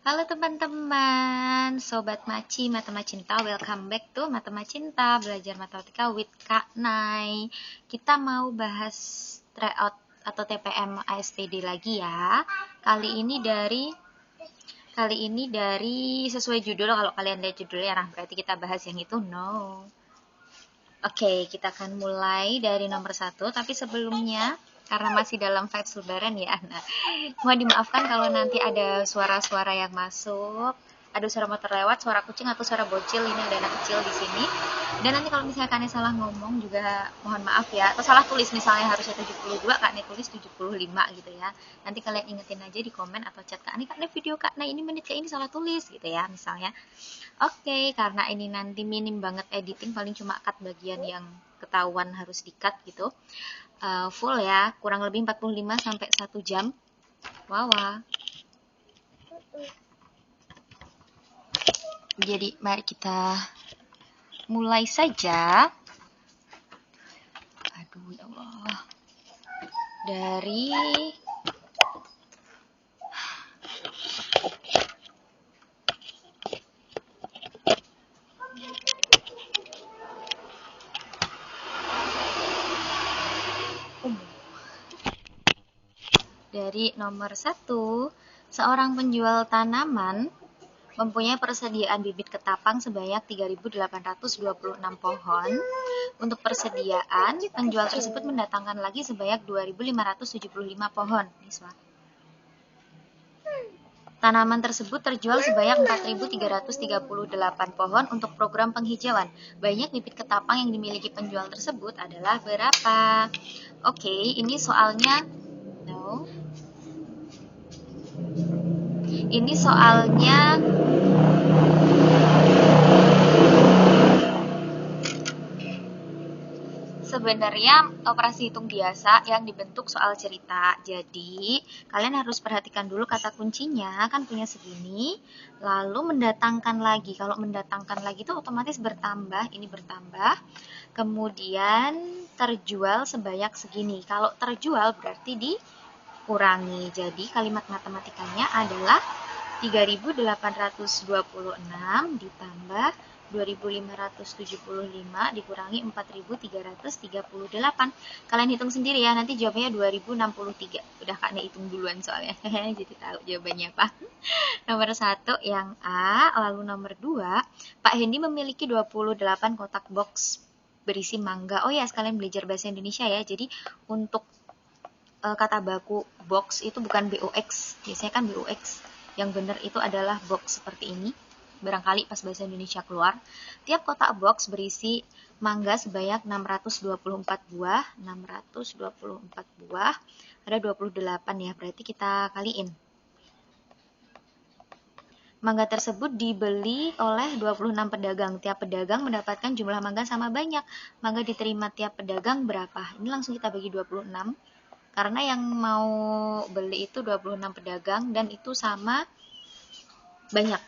Halo teman-teman, Sobat Maci, Matematika Cinta, welcome back to Matematika Cinta, belajar matematika with Kak Nai. Kita mau bahas tryout atau TPM ASPD lagi ya. Kali ini dari sesuai judul, kalau kalian lihat judulnya, nah berarti kita bahas yang itu, no. Oke, kita akan mulai dari nomor 1, tapi sebelumnya karena masih dalam vibes lebaran ya. Nah, mohon dimaafkan kalau nanti ada suara-suara yang masuk, ada suara motor lewat, suara kucing atau suara bocil. Ini ada anak kecil di sini. Dan nanti kalau misalnya kalian salah ngomong juga mohon maaf ya. Atau salah tulis, misalnya harusnya 72, Kak Nih tulis 75 gitu ya. Nanti kalian ingetin aja di komen atau chat Kak Nih video Kak Nih ini menit kayak ini salah tulis gitu ya misalnya. Oke, karena ini nanti minim banget editing, paling cuma cut bagian yang ketahuan harus di-cut gitu. Full ya, kurang lebih 45 sampai 1 jam. Wawa. Jadi mari kita mulai saja. Aduh ya Allah. Dari nomor 1, seorang penjual tanaman mempunyai persediaan bibit ketapang sebanyak 3.826 pohon. Untuk persediaan, penjual tersebut mendatangkan lagi sebanyak 2.575 pohon. Tanaman tersebut terjual sebanyak 4.338 pohon untuk program penghijauan. Banyak bibit ketapang yang dimiliki penjual tersebut adalah berapa? Oke, ini soalnya sebenarnya operasi hitung biasa yang dibentuk soal cerita. Jadi, kalian harus perhatikan dulu kata kuncinya, kan punya segini, lalu mendatangkan lagi. Kalau mendatangkan lagi itu otomatis bertambah, ini bertambah. Kemudian terjual sebanyak segini. Kalau terjual berarti dikurangi. Jadi, kalimat matematikanya adalah 3.826 ditambah 2.575 dikurangi 4.338. Kalian hitung sendiri ya, nanti jawabannya 2.063. Udah Kak Nek hitung duluan soalnya. Jadi tahu jawabannya apa. Nomor 1 yang A, lalu nomor 2, Pak Hendi memiliki 28 kotak box berisi mangga. Oh ya, sekalian belajar bahasa Indonesia ya. Jadi untuk kata baku box itu bukan BOX. Biasanya kan BOX. Yang benar itu adalah box seperti ini. Barangkali pas bahasa Indonesia keluar. Tiap kotak box berisi mangga sebanyak 624 buah. 624 buah. Ada 28 ya, berarti kita kaliin. Mangga tersebut dibeli oleh 26 pedagang. Tiap pedagang mendapatkan jumlah mangga sama banyak. Mangga diterima tiap pedagang berapa? Ini langsung kita bagi 26. Karena yang mau beli itu 26 pedagang dan itu sama banyak.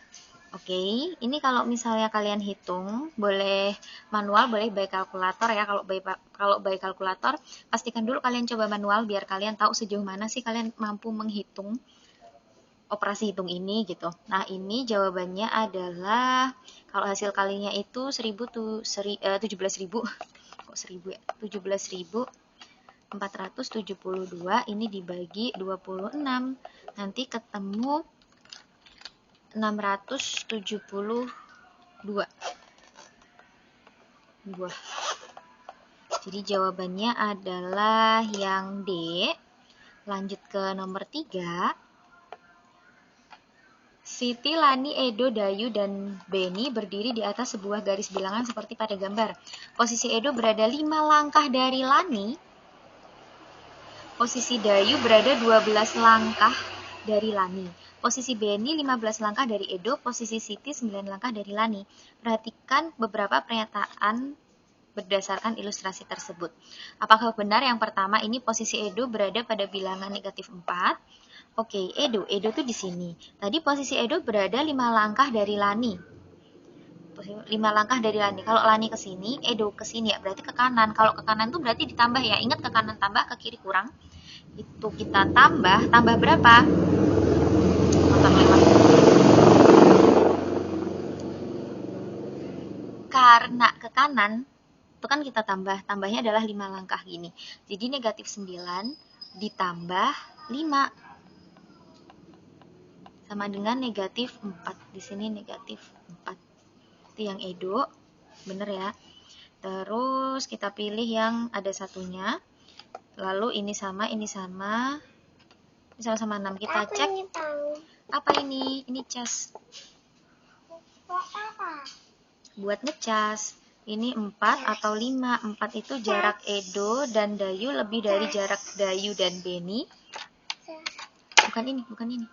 Oke, ini kalau misalnya kalian hitung, boleh manual, boleh by kalkulator ya. Kalau by kalkulator, pastikan dulu kalian coba manual biar kalian tahu sejauh mana sih kalian mampu menghitung operasi hitung ini gitu. Nah, ini jawabannya adalah kalau hasil kalinya itu 17.000 kok 1000 ya? 17.472 ini dibagi 26. Nanti ketemu 672 buah. Jadi jawabannya adalah yang D. Lanjut ke nomor 3. Siti, Lani, Edo, Dayu, dan Beni berdiri di atas sebuah garis bilangan seperti pada gambar. Posisi Edo berada 5 langkah dari Lani. Posisi Dayu berada 12 langkah dari Lani. Posisi Beni 15 langkah dari Edo, posisi Siti 9 langkah dari Lani. Perhatikan beberapa pernyataan berdasarkan ilustrasi tersebut. Apakah benar yang pertama ini posisi Edo berada pada bilangan negatif 4? Oke, Edo tuh di sini. Tadi posisi Edo berada 5 langkah dari Lani. 5 langkah dari Lani. Kalau Lani ke sini, Edo ke sini ya, berarti ke kanan. Kalau ke kanan tuh berarti ditambah ya. Ingat ke kanan tambah, ke kiri kurang. Itu kita tambah berapa? Tambah 5. kanan itu kan kita tambahnya adalah 5 langkah gini. Jadi negatif 9 ditambah 5 sama dengan negatif 4. Di sini negatif 4. Itu yang Edo, bener ya. Terus kita pilih yang ada satunya. Lalu ini sama, ini sama. Ini sama-sama 6. Kita cek. Apa ini? Ini cas. Buat ngecas. Ini 4 atau 5. 4 itu jarak Edo dan Dayu lebih dari jarak Dayu dan Beni. Bukan ini, bukan ini.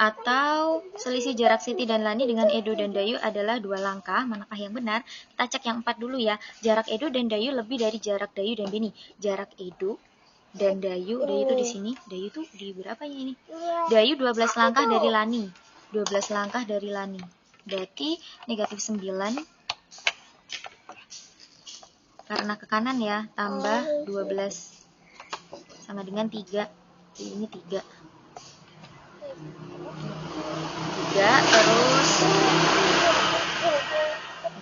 Atau selisih jarak Siti dan Lani dengan Edo dan Dayu adalah 2 langkah. Manakah yang benar? Kita cek yang 4 dulu ya. Jarak Edo dan Dayu lebih dari jarak Dayu dan Beni. Jarak Edo dan Dayu itu di sini. Dayu tuh di berapanya ini? Dayu 12 langkah dari Lani. 12 langkah dari Lani. Berarti negatif 9 karena ke kanan ya, tambah 12 sama dengan 3. Jadi ini 3. Terus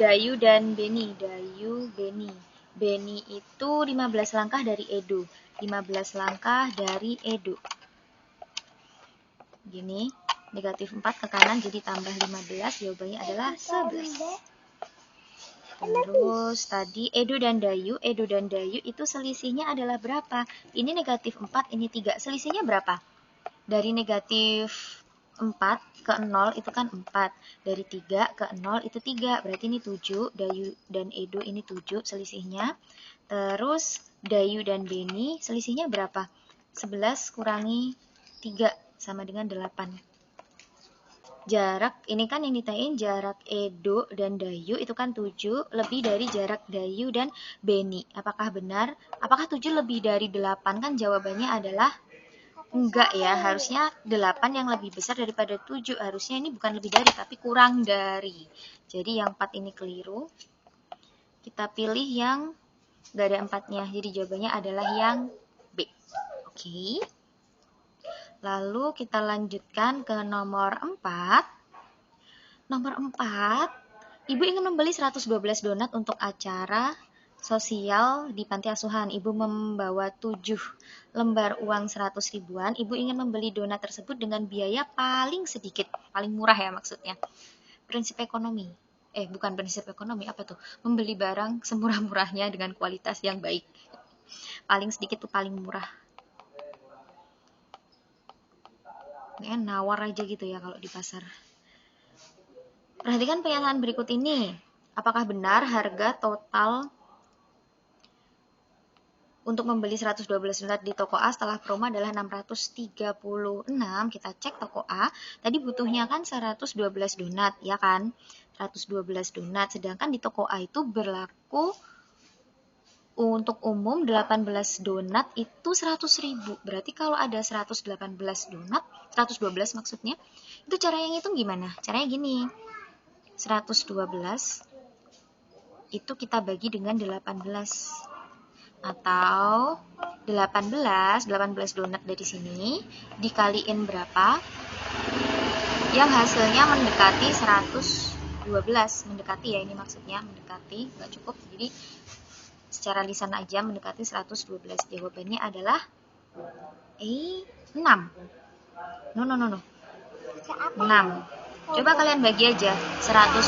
Dayu dan Beni. Dayu, Beni. Beni itu 15 langkah dari Edo. 15 langkah dari Edo. Gini, negatif 4 ke kanan jadi tambah 15, jawabannya adalah 11. Terus tadi Edo dan Dayu itu selisihnya adalah berapa? Ini negatif 4, ini 3. Selisihnya berapa? Dari negatif 4 ke 0 itu kan 4. Dari 3 ke 0 itu 3. Berarti ini 7. Dayu dan Edo ini 7 selisihnya. Terus Dayu dan Beni selisihnya berapa? 11 kurangi 3 sama dengan 8. Jarak, ini kan yang ditanyain jarak Edo dan Dayu itu kan 7 lebih dari jarak Dayu dan Beni. Apakah benar? Apakah 7 lebih dari 8? Kan jawabannya adalah enggak ya, harusnya 8 yang lebih besar daripada 7. Harusnya ini bukan lebih dari, tapi kurang dari. Jadi yang 4 ini keliru. Kita pilih yang enggak ada 4-nya. Jadi jawabannya adalah yang B. Oke. Lalu kita lanjutkan ke nomor 4. Nomor 4, Ibu ingin membeli 112 donat untuk acara sosial di panti asuhan. Ibu membawa 7 lembar uang 100 ribuan. Ibu ingin membeli donat tersebut dengan biaya paling sedikit, paling murah ya maksudnya. Prinsip ekonomi. Bukan prinsip ekonomi, apa tuh? Membeli barang semurah-murahnya dengan kualitas yang baik. Paling sedikit tuh paling murah. Nawar aja gitu ya kalau di pasar. Perhatikan pernyataan berikut ini. Apakah benar harga total untuk membeli 112 donat di toko A setelah promo adalah 636. Kita cek toko A. Tadi butuhnya kan 112 donat, ya kan? 112 donat. Sedangkan di toko A itu berlaku untuk umum 18 donat itu 100.000. Berarti kalau ada 118 donat, 112 maksudnya, itu cara yang hitung gimana? Caranya gini. 112 itu kita bagi dengan 18. Atau 18 donat dari sini dikaliin berapa yang hasilnya mendekati 112. Mendekati ya, ini maksudnya mendekati, nggak cukup, jadi secara lisan aja mendekati 112. Jawabannya adalah 6. No 6. Coba kalian bagi aja 112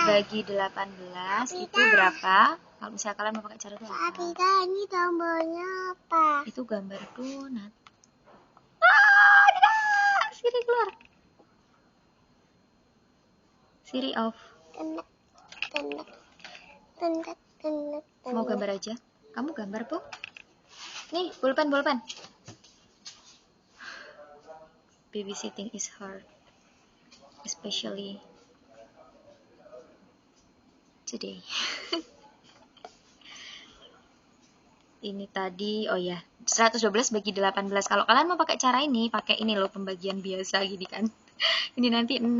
bagi 18 itu berapa? Kalau misalnya kalian mau pakai cara itu apa? Ini gambarnya apa? Itu gambar donat. Tidak! Siri keluar. Siri off. Mau gambar aja? Kamu gambar, Bu? Nih, pulpen. Babysitting is hard. Especially today. Ini tadi, 112 bagi 18. Kalau kalian mau pakai cara ini, pakai ini loh, pembagian biasa gini kan. Ini nanti 6,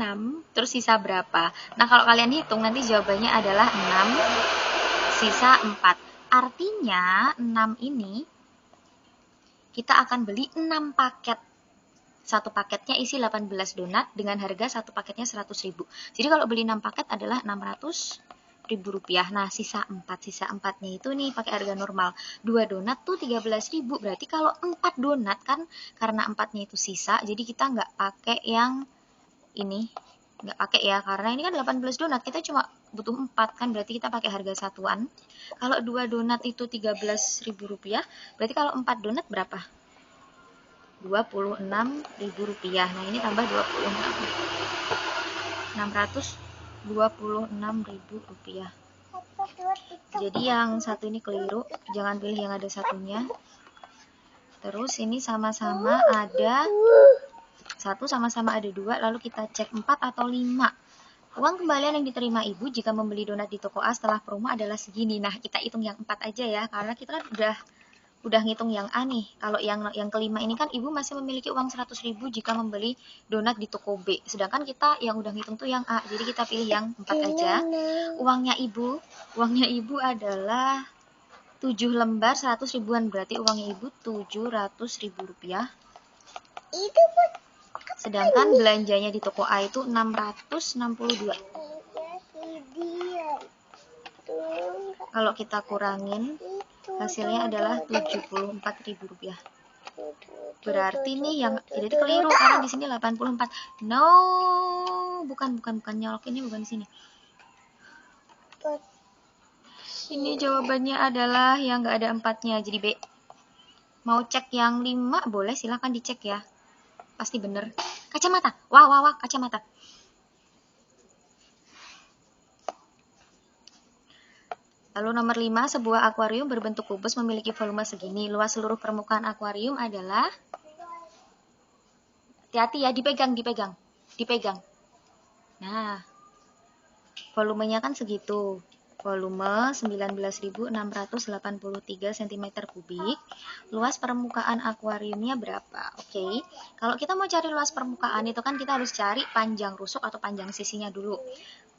terus sisa berapa? Nah, kalau kalian hitung nanti jawabannya adalah 6, sisa 4. Artinya 6 ini kita akan beli 6 paket satu paketnya isi 18 donat dengan harga satu paketnya 100.000. Jadi kalau beli 6 paket adalah 600.000 rupiah. Nah, sisa 4-nya itu nih pakai harga normal. 2 donat tuh 13.000. Berarti kalau 4 donat kan karena 4-nya itu sisa, jadi kita nggak pakai yang ini. Nggak pakai ya, karena ini kan 18 donat, kita cuma butuh 4 kan, berarti kita pakai harga satuan. Kalau 2 donat itu 13.000 rupiah, berarti kalau 4 donat berapa? 26.000 rupiah. Nah, ini tambah 626.000 rupiah. Jadi yang satu ini keliru, jangan pilih yang ada satunya. Terus ini sama-sama ada 1, sama-sama ada 2, lalu kita cek 4 atau 5. Uang kembalian yang diterima ibu jika membeli donat di toko A setelah promo adalah segini. Nah, kita hitung yang 4 aja ya, karena kita kan udah ngitung yang A nih. Kalau yang kelima ini kan ibu masih memiliki uang 100.000 jika membeli donat di toko B. Sedangkan kita yang udah ngitung tuh yang A. Jadi kita pilih yang 4 aja. Uangnya ibu adalah 7 lembar 100 ribuan. Berarti uangnya ibu 700.000 rupiah. Itu pun. Sedangkan belanjanya di toko A itu 662. Kalau kita kurangin, hasilnya adalah 74.000 rupiah. Berarti nih yang jadi keliru karena di sini 84. No, bukan nyolok ini, bukan di sini. Ini jawabannya adalah yang nggak ada 4-nya, jadi B. Mau cek yang 5 boleh, silahkan dicek ya. Pasti bener. Kacamata. Wah, kacamata. Lalu nomor 5, sebuah akuarium berbentuk kubus memiliki volume segini. Luas seluruh permukaan akuarium adalah, hati-hati ya, dipegang. Nah, volumenya kan segitu. Volume 19.683 cm3. Luas permukaan akuariumnya berapa? Oke. Kalau kita mau cari luas permukaan itu kan kita harus cari panjang rusuk atau panjang sisinya dulu.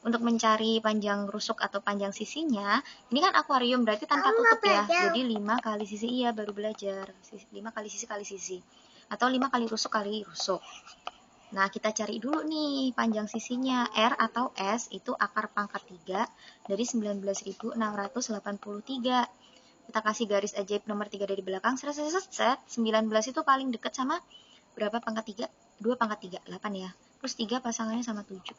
Untuk mencari panjang rusuk atau panjang sisinya, ini kan akuarium berarti tanpa tutup ya. Jadi 5 kali sisi, iya baru belajar. 5 kali sisi. Atau 5 kali rusuk kali rusuk. Nah, kita cari dulu nih panjang sisinya. R atau S itu akar pangkat 3 dari 19.683. Kita kasih garis ajaib nomor 3 dari belakang. 19 itu paling dekat sama berapa pangkat 3? 2 pangkat 3, 8 ya. Terus 3 pasangannya sama 7.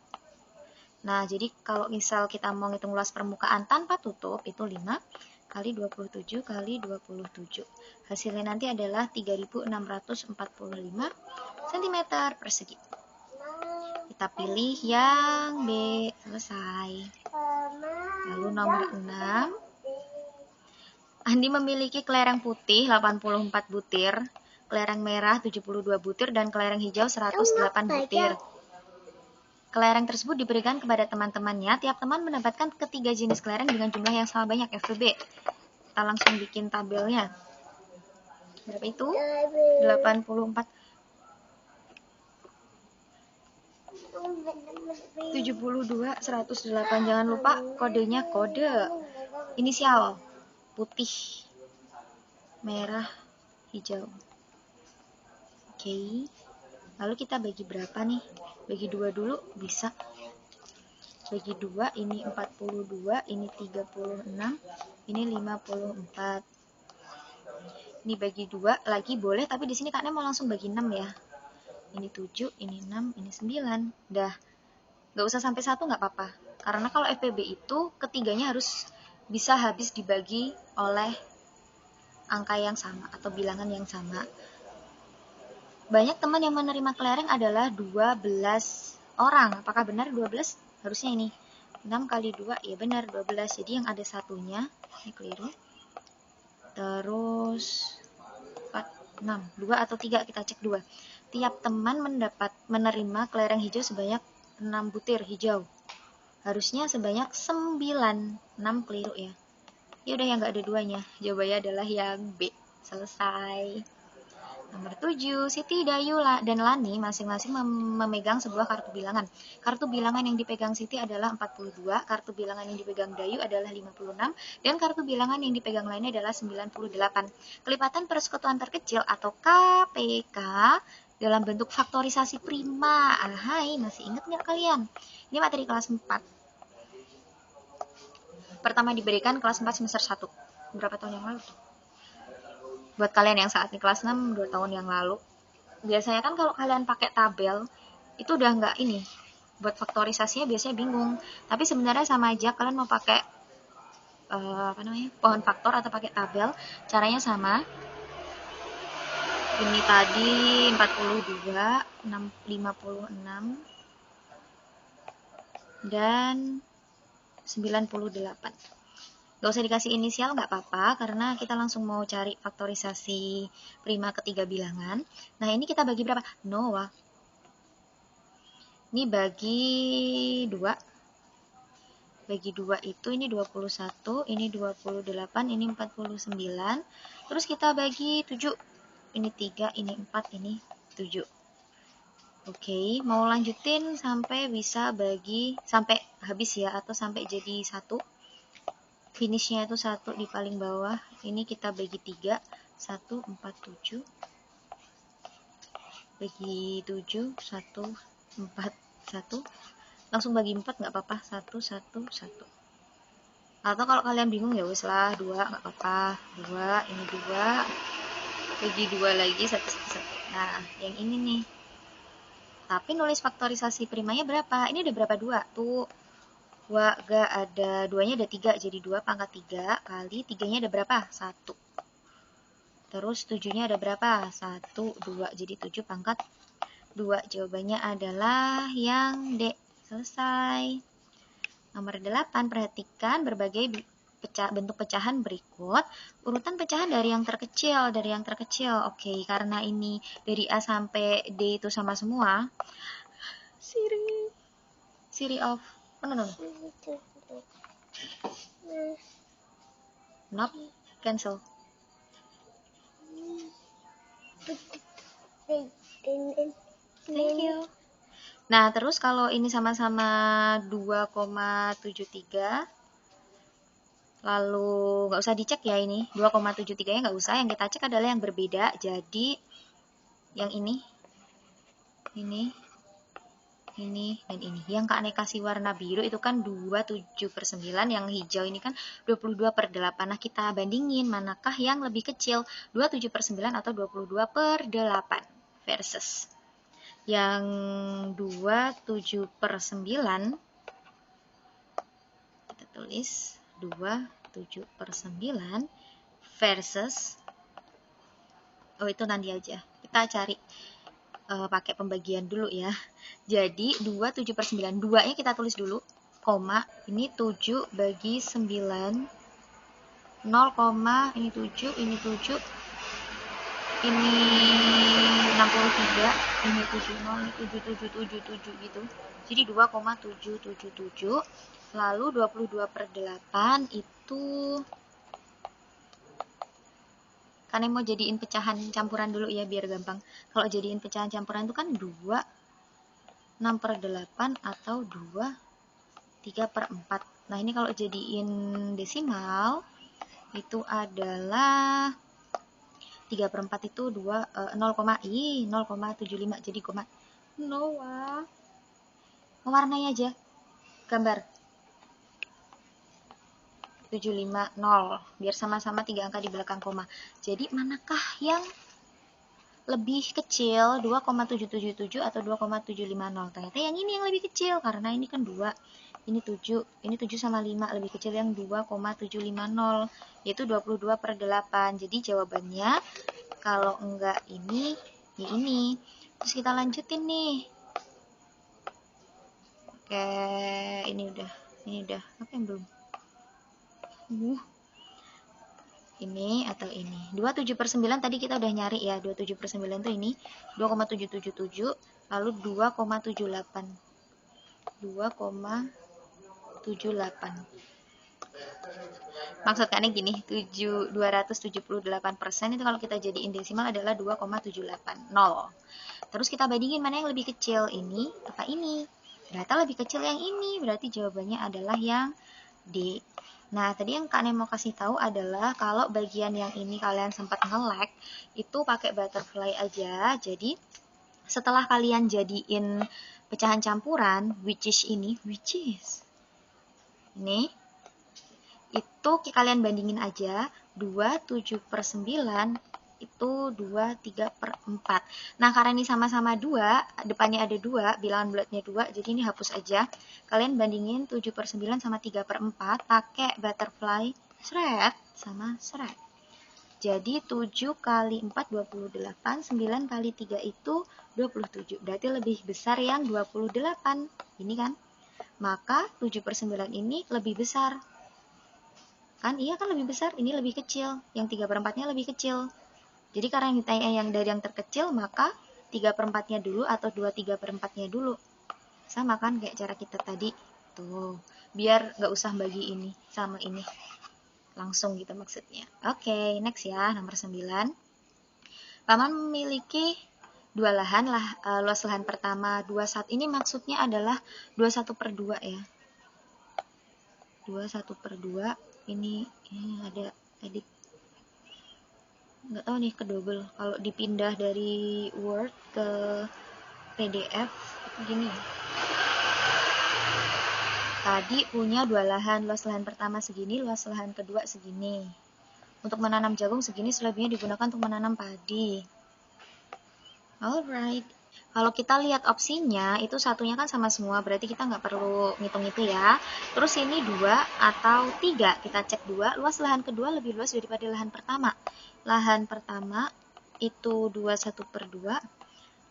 Nah, jadi kalau misal kita mau ngitung luas permukaan tanpa tutup, itu 5 kali 27 kali 27. Hasilnya nanti adalah 3.645 cm persegi. Kita pilih yang B, selesai. Lalu nomor 6. Andi memiliki kelereng putih 84 butir, kelereng merah 72 butir, dan kelereng hijau 108 butir. Kelereng tersebut diberikan kepada teman-temannya. Tiap teman mendapatkan ketiga jenis kelereng dengan jumlah yang sama banyak, FVB. Kita langsung bikin tabelnya. Berapa itu? 84. 72, 108. Jangan lupa kodenya kode inisial. Putih, merah, hijau. Oke. Lalu kita bagi berapa nih? Bagi 2 dulu bisa. Bagi 2, ini 42, ini 36, ini 54. Ini bagi 2 lagi boleh, tapi di sini kaknya mau langsung bagi 6 ya. Ini 7, ini 6, ini 9. Dah. Nggak usah sampai 1 nggak apa-apa. Karena kalau FPB itu ketiganya harus bisa habis dibagi oleh angka yang sama atau bilangan yang sama. Banyak teman yang menerima kelereng adalah 12 orang. Apakah benar 12? Harusnya ini. 6 kali 2, ya benar 12. Jadi yang ada satunya, ini keliru. Terus 4, 6. 2 atau 3, kita cek 2. Tiap teman menerima kelereng hijau sebanyak 6 butir hijau. Harusnya sebanyak 9. 6 keliru ya. Ya udah yang nggak ada 2-nya. Jawabannya adalah yang B. Selesai. Nomor 7, Siti, Dayu, dan Lani masing-masing memegang sebuah kartu bilangan. Kartu bilangan yang dipegang Siti adalah 42, kartu bilangan yang dipegang Dayu adalah 56, dan kartu bilangan yang dipegang lainnya adalah 98. Kelipatan persekutuan terkecil atau KPK dalam bentuk faktorisasi prima. Hai, masih ingat nggak kalian? Ini materi kelas 4. Pertama diberikan kelas 4 semester 1. Berapa tahun yang lalu tuh? Buat kalian yang saat ini kelas 6, 2 tahun yang lalu. Biasanya kan kalau kalian pakai tabel, itu udah nggak ini. Buat faktorisasinya biasanya bingung. Tapi sebenarnya sama aja, kalian mau pakai pohon faktor atau pakai tabel, caranya sama. Ini tadi 42, 56, dan 98. Gak usah dikasih inisial, nggak apa-apa, karena kita langsung mau cari faktorisasi prima ketiga bilangan. Nah, ini kita bagi berapa? Noah. Ini bagi 2. Bagi 2 itu ini 21, ini 28, ini 49. Terus kita bagi 7. Ini 3, ini 4, ini 7. Oke, mau lanjutin sampai bisa sampai habis ya, atau sampai jadi 1. Finishnya itu 1 di paling bawah. Ini kita bagi 3, 1, 4, 7. Bagi 7, 1, 4, 1. Langsung bagi 4 nggak apa-apa, 1, 1, 1. Atau kalau kalian bingung ya wes lah, 2 nggak apa-apa. 2, ini 2. Bagi 2 lagi, 1, 1, 1. Nah, yang ini nih. Tapi nulis faktorisasi primanya berapa? Ini ada berapa 2? Tuh, 2 gak ada 2-nya ada 3, jadi 2 pangkat 3 kali 3-nya ada berapa? 1. Terus 7-nya ada berapa? 1, 2, jadi 7 pangkat 2. Jawabannya adalah yang D. Selesai. Nomor 8, perhatikan berbagai bentuk pecahan berikut. Urutan pecahan dari yang terkecil, Oke, karena ini dari A sampai D itu sama semua. Siri off. No. Nope, cancel. Thank you. Nah, terus kalau ini sama-sama 2,73, lalu nggak usah dicek ya ini, 2,73 nya nggak usah, yang kita cek adalah yang berbeda, jadi yang ini, dan ini. Yang Kak Nek kasih warna biru itu kan 27/9, yang hijau ini kan 22/8. Nah, kita bandingin manakah yang lebih kecil, 27/9 atau 22/8 versus yang 27/9. Kita tulis 27/9 versus, itu nanti aja. Kita cari pakai pembagian dulu ya. Jadi 27/9, 2-nya kita tulis dulu, koma, ini 7 bagi 9, 0, ini 7, ini 7, ini 63, ini 70, ini 7777 gitu. Jadi 2,777. Lalu 22/8 itu kan mau jadiin pecahan campuran dulu ya biar gampang. Kalau jadiin pecahan campuran itu kan 2 6/8 atau 2 3/4. Nah, ini kalau jadiin desimal itu adalah 3/4 itu 0,75 jadi koma. Noah. Mewarnai aja. Gambar 750 biar sama-sama 3 angka di belakang koma. Jadi manakah yang lebih kecil, 2,777 atau 2,750? Ternyata yang ini yang lebih kecil karena ini kan 2, ini 7, ini 7 sama 5, lebih kecil yang 2,750 yaitu 22/8. Jadi jawabannya kalau enggak ini, ya ini. Terus kita lanjutin nih. Oke, ini udah. Apa yang belum? Ini atau ini. 27/9 tadi kita udah nyari ya. 27/9 itu ini 2,777 lalu 2,78. 2,78. Maksud Kak Nek gini, 278% itu kalau kita jadiin desimal adalah 2,780. Terus kita bandingin mana yang lebih kecil, ini apa ini? Ternyata lebih kecil yang ini, berarti jawabannya adalah yang D. Nah, tadi yang Kak Nek mau kasih tahu adalah kalau bagian yang ini kalian sempat nge-lag, itu pakai butterfly aja. Jadi Setelah kalian jadiin pecahan campuran, which is ini, itu kalian bandingin aja, 2, 7/9 itu 2, 3/4. Nah, karena ini sama-sama 2, depannya ada 2, bilangan bulatnya 2, jadi ini hapus aja. Kalian bandingin 7/9 sama 3/4, pakai butterfly thread sama thread. Jadi 7 kali 4, 28, 9 kali 3 itu 27. Berarti lebih besar yang 28. Ini kan? Maka 7/9 ini lebih besar. Kan? Iya kan lebih besar, ini lebih kecil. Yang 3/4-nya lebih kecil. Jadi karena ditanya yang dari yang terkecil, maka 3/4-nya dulu atau 2/3/4-nya dulu. Sama kan kayak cara kita tadi. Tuh, biar nggak usah bagi ini sama ini. Langsung gitu maksudnya. Oke, next ya, nomor 9. Paman memiliki dua lahan lah, luas lahan pertama 21. Ini maksudnya adalah 21/2 ya. 21/2. Ini ada edit. Nggak tahu nih ke double. Kalau dipindah dari Word ke PDF gini. Tadi punya dua lahan, luas lahan pertama segini, luas lahan kedua segini. Untuk menanam jagung segini, selebihnya digunakan untuk menanam padi. Alright. Kalau kita lihat opsinya, itu satunya kan sama semua, berarti kita nggak perlu ngitung itu ya. Terus ini 2 atau 3, kita cek 2, luas lahan kedua lebih luas daripada lahan pertama. Lahan pertama itu 21/2,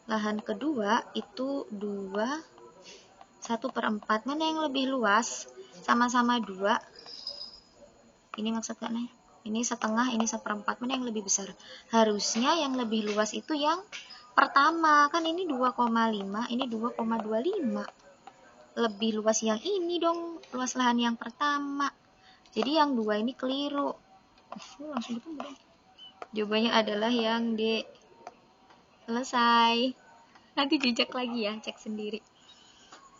lahan kedua itu 21/4. Mana yang lebih luas? Sama-sama 2. Ini maksud Kak Nay? Ini setengah, ini 1/4. Mana yang lebih besar? Harusnya yang lebih luas itu yang pertama. Kan ini 2,5, ini 2,25. Lebih luas yang ini dong, luas lahan yang pertama. Jadi yang 2 ini keliru. Langsung ditunggu dong. Jawabannya adalah yang D. Selesai. Nanti jejak lagi ya, cek sendiri.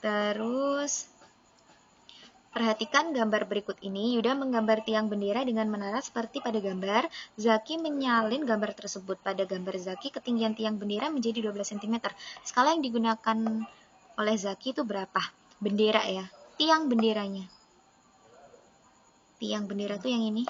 Terus perhatikan gambar berikut ini. Yuda menggambar tiang bendera dengan menara seperti pada gambar. Zaki menyalin gambar tersebut. Pada gambar Zaki, ketinggian tiang bendera menjadi 12 cm. Skala yang digunakan oleh Zaki itu berapa? Bendera ya. Tiang benderanya. Tiang bendera itu yang ini.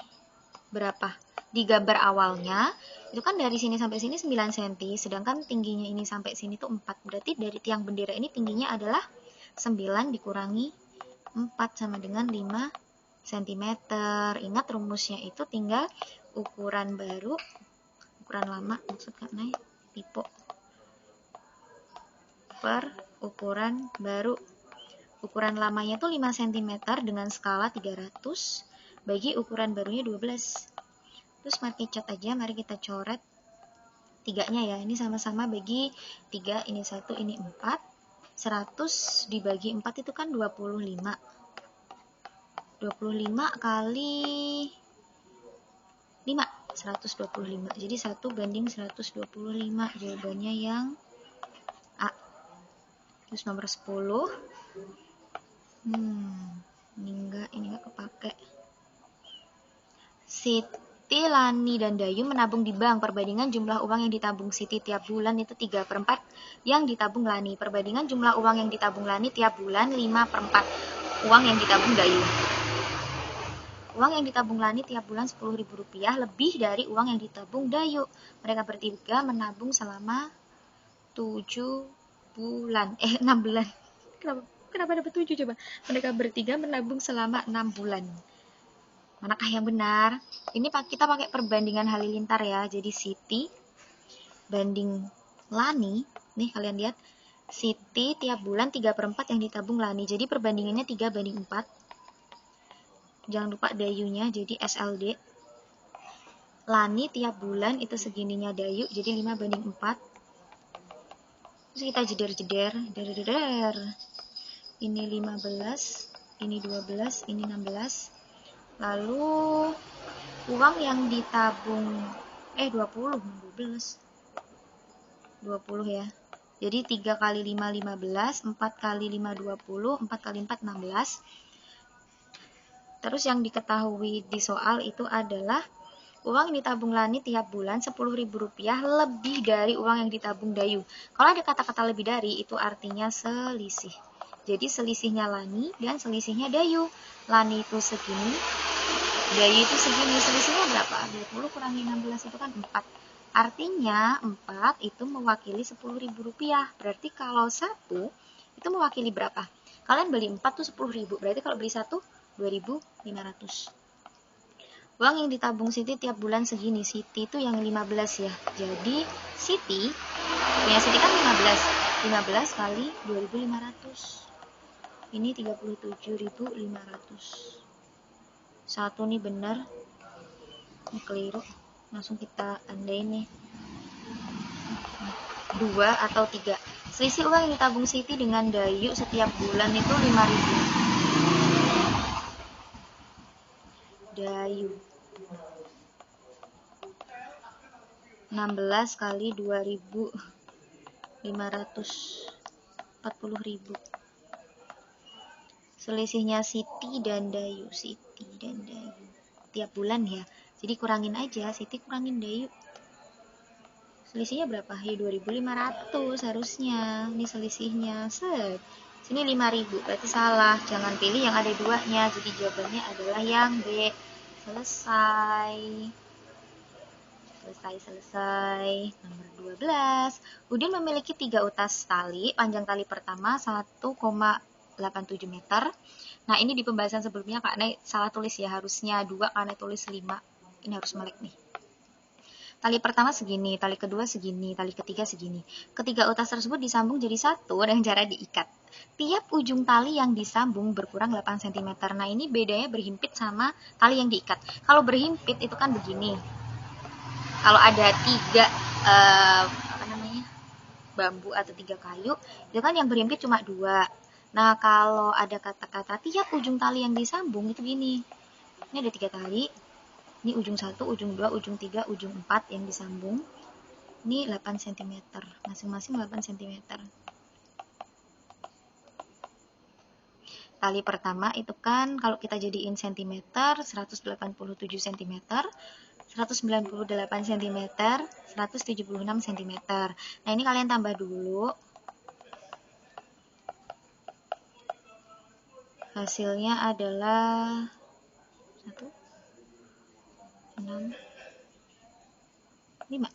Berapa? Di gambar awalnya, itu kan dari sini sampai sini 9 cm. Sedangkan tingginya ini sampai sini tuh 4. Berarti dari tiang bendera ini tingginya adalah 9 dikurangi 4 sama dengan 5 cm. Ingat rumusnya itu tinggal ukuran baru, ukuran lama maksud Kak Nay, tipe per ukuran baru. Ukuran lamanya itu 5 cm dengan skala 300 bagi ukuran barunya 12. Terus marking cat aja, mari kita coret 3-nya ya. Ini sama-sama bagi 3, ini 1, ini 4. 100 dibagi 4 itu kan 25. 25 kali 5, 125. Jadi 1 banding 125. Jawabannya yang A. Terus nomor 10. Ini enggak kepake. Siti, Lani, dan Dayu menabung di bank. Perbandingan jumlah uang yang ditabung Siti tiap bulan itu 3/4 yang ditabung Lani. Perbandingan jumlah uang yang ditabung Lani tiap bulan 5/4 uang yang ditabung Dayu. Uang yang ditabung Lani tiap bulan Rp10.000 lebih dari uang yang ditabung Dayu. Mereka bertiga menabung selama 7 bulan. 6 bulan. Kenapa dapat 7 coba? Mereka bertiga menabung selama 6 bulan. Manakah yang benar? Ini kita pakai perbandingan halilintar ya. Jadi Siti banding Lani. Nih kalian lihat. Siti tiap bulan 3/4 yang ditabung Lani. Jadi perbandingannya 3/4. Jangan lupa Dayunya. Jadi SLD. Lani tiap bulan itu segininya Dayu. Jadi 5/4. Terus kita jeder-jeder. Ini 15. Ini 12. Ini 16. Lalu uang yang ditabung 20 ya. Jadi 3 kali 5 15, 4 kali 5 20, 4 kali 4 16. Terus yang diketahui di soal itu adalah Uang yang ditabung Lani tiap bulan Rp10.000 lebih dari uang yang ditabung Dayu. Kalau ada kata-kata lebih dari, itu artinya selisih. Jadi selisihnya Lani dan selisihnya Dayu. Lani itu segini, Dayu itu segini. Selisihnya berapa? 20 kurangi 16 itu kan 4. Artinya 4 itu mewakili Rp10.000. Berarti kalau 1 itu mewakili berapa? Kalian beli 4 tuh 10.000. Berarti kalau beli 1, 2.500. Uang yang ditabung Siti tiap bulan segini. Siti itu yang 15 ya. Jadi Siti, punya Siti kan 15. 15 kali 2.500. Ini 37.500. Satu nih benar. Ini keliru. Langsung kita andain nih. 2 atau 3. Selisih uang yang ditabung Siti dengan Dayu setiap bulan itu 5.000. Dayu 16 kali 2.500, 40.000. Selisihnya Siti dan Dayu, Siti dan Dayu tiap bulan ya. Jadi kurangin aja, Siti kurangin Dayu. Selisihnya berapa? Ya 2.500 harusnya. Ini selisihnya. Set. Sini 5.000, berarti salah. Jangan pilih yang ada duanya. Jadi jawabannya adalah yang B. Selesai. Selesai. Nomor 12. Udin memiliki 3 utas tali. Panjang tali pertama 1,87 meter. Nah, ini di pembahasan sebelumnya Kak Nay salah tulis ya. Harusnya 2, Kak Nay tulis 5. Ini harus melek nih. Tali pertama segini, tali kedua segini, tali ketiga segini. Ketiga utas tersebut disambung jadi satu dengan cara diikat. Tiap ujung tali yang disambung berkurang 8 cm. Nah, ini bedanya berhimpit sama tali yang diikat. Kalau berhimpit itu kan begini. Kalau ada 3 bambu atau 3 kayu, itu kan yang berhimpit cuma 2. Nah, kalau ada kata-kata tiap ujung tali yang disambung itu gini. Ini ada 3 tali. Ini ujung 1, ujung 2, ujung 3, ujung 4 yang disambung. Ini 8 cm. Masing-masing 8 cm. Tali pertama itu kan kalau kita jadiin cm, 187 cm, 198 cm, 176 cm. Nah, ini kalian tambah dulu. Hasilnya adalah 1, 6, 5.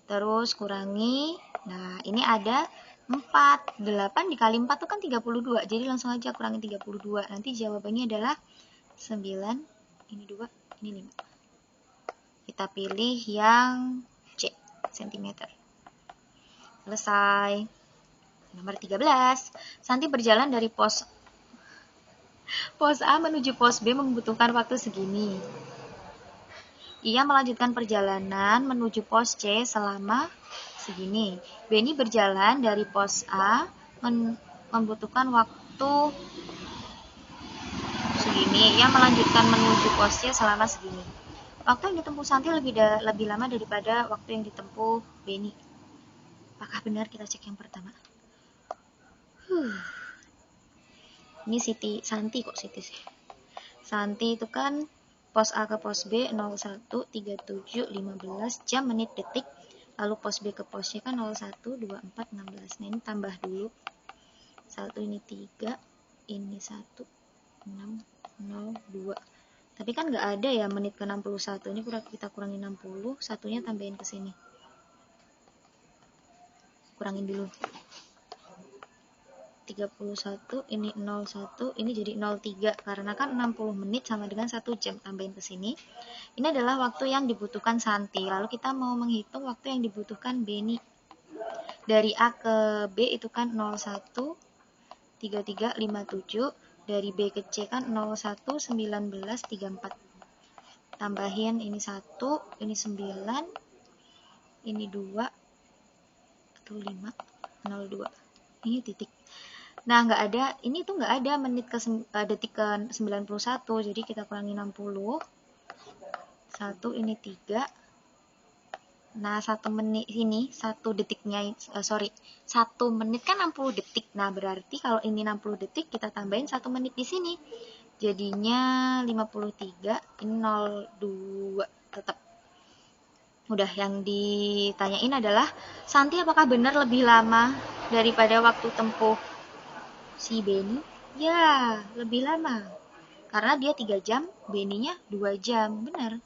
Terus kurangi. Nah, ini ada 4. 8 dikali 4 itu kan 32. Jadi langsung aja kurangi 32. Nanti jawabannya adalah 9. Ini 2, ini 5. Kita pilih yang C, cm. Selesai. Nomor 13. Santi berjalan dari pos A menuju pos B membutuhkan waktu segini. Ia melanjutkan perjalanan menuju pos C selama segini. Benny berjalan dari pos A membutuhkan waktu segini. Ia melanjutkan menuju pos C selama segini. Waktu yang ditempuh Santi lebih lama daripada waktu yang ditempuh Benny. Apakah benar? Kita cek yang pertama. Ini Santi kok Siti sih. Santi itu kan pos A ke pos B 01, 37, 15 jam menit detik. Lalu pos B ke pos C kan 01, 24, 16. Nah, ini tambah dulu. 1 ini 3, ini 1, 6, 0, 2. Tapi kan nggak ada ya menit ke 61. Ini kita kurangi 60, satunya tambahin ke sini. Kurangin dulu. 31, ini 01, ini jadi 03 karena kan 60 menit sama dengan 1 jam, tambahin ke sini. Ini adalah waktu yang dibutuhkan Santi. Lalu kita mau menghitung waktu yang dibutuhkan Benny. Dari A ke B itu kan 01, 33, 57. Dari B ke C kan 01, 19, 34. Tambahin ini 1, ini 9, ini 2, atau 5, 02. Ini titik. Nah, nggak ada, ini tuh nggak ada menit ke detik ke 91, jadi kita kurangi 60. 1, ini 3. Nah, 1 menit ini, 1 detiknya, 1 menit kan 60 detik. Nah, berarti kalau ini 60 detik, kita tambahin 1 menit di sini. Jadinya 53, ini 02. tetap. Udah, yang ditanyain adalah Santi apakah benar lebih lama daripada waktu tempuh si Benny? Ya, lebih lama. Karena dia 3 jam, Benny-nya 2 jam. Benar.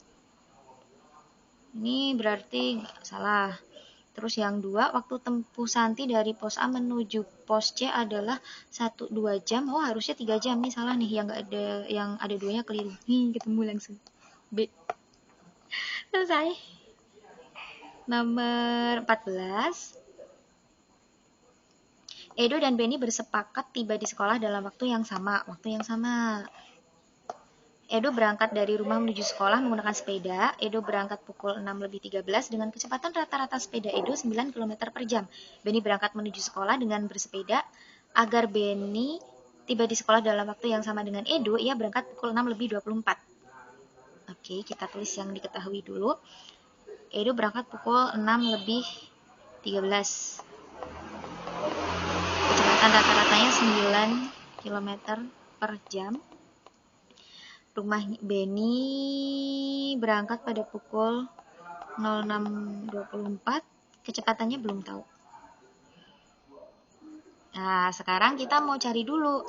Ini berarti nggak salah. Terus yang 2, waktu tempuh Santi dari pos A menuju pos C adalah 1-2 jam. Oh, harusnya 3 jam. Nih salah nih, yang nggak ada, yang ada 2-nya keliru. Nih, ketemu langsung. B. Selesai. Nomor 14. Edo dan Benny bersepakat tiba di sekolah dalam waktu yang sama. Edo berangkat dari rumah menuju sekolah menggunakan sepeda. Edo berangkat pukul 6:13 dengan kecepatan rata-rata sepeda Edo 9 km per jam. Benny berangkat menuju sekolah dengan bersepeda. Agar Benny tiba di sekolah dalam waktu yang sama dengan Edo, ia berangkat pukul 6:24. Oke, kita tulis yang diketahui dulu. Edo berangkat pukul 6:13. Kecepatan rata-ratanya 9 km per jam. Rumah Benny berangkat pada pukul 06.24. Kecepatannya belum tahu. Nah, sekarang kita mau cari dulu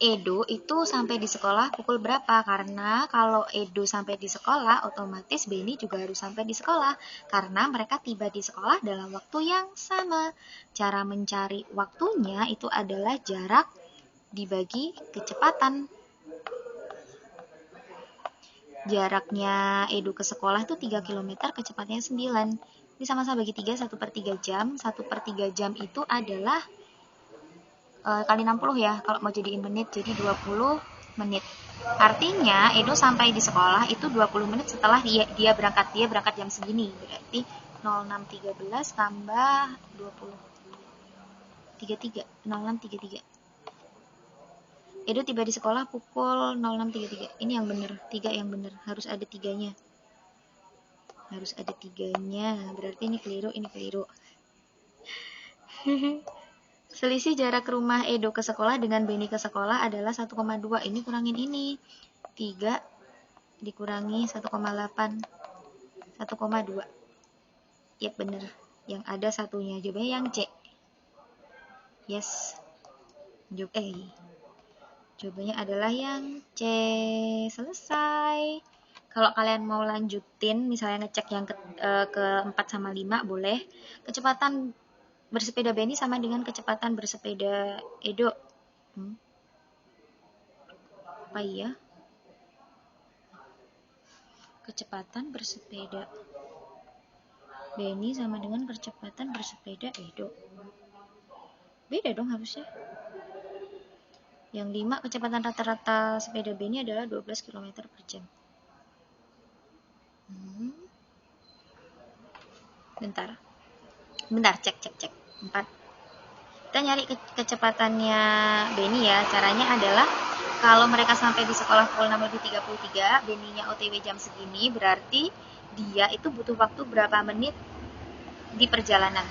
Edo itu sampai di sekolah pukul berapa? Karena kalau Edo sampai di sekolah, otomatis Benny juga harus sampai di sekolah. Karena mereka tiba di sekolah dalam waktu yang sama. Cara mencari waktunya itu adalah jarak dibagi kecepatan. Jaraknya Edo ke sekolah itu 3 km, kecepatannya 9. Ini sama-sama bagi 3, 1/3 jam. 1/3 jam itu adalah kali 60 ya, kalau mau jadiin menit, jadi 20 menit. Artinya Edo sampai di sekolah itu 20 menit setelah dia berangkat jam segini, berarti 06.13 tambah 20 33 06.33. Edo tiba di sekolah pukul 06.33. Ini yang benar, 3 yang benar, harus ada 3-nya. Berarti ini keliru, ini keliru. Selisih jarak rumah Edo ke sekolah dengan Benny ke sekolah adalah 1,2. Ini kurangin ini. 3 dikurangi 1,8. 1,2. Yap, bener. Yang ada satunya. Jawabannya yang C. Yes. Jawabannya adalah yang C. Selesai. Kalau kalian mau lanjutin, misalnya ngecek yang ke 4 sama 5, boleh. Kecepatan bersepeda Benny sama dengan kecepatan bersepeda Edo. Apa iya? Kecepatan bersepeda Benny sama dengan kecepatan bersepeda Edo. Beda dong harusnya. Yang 5, kecepatan rata-rata sepeda Benny adalah 12 km per jam. Bentar, cek. 4. Kita nyari kecepatannya Benny ya. Caranya adalah kalau mereka sampai di sekolah pukul 6:33, Benny-nya OTW jam segini, berarti dia itu butuh waktu berapa menit di perjalanan.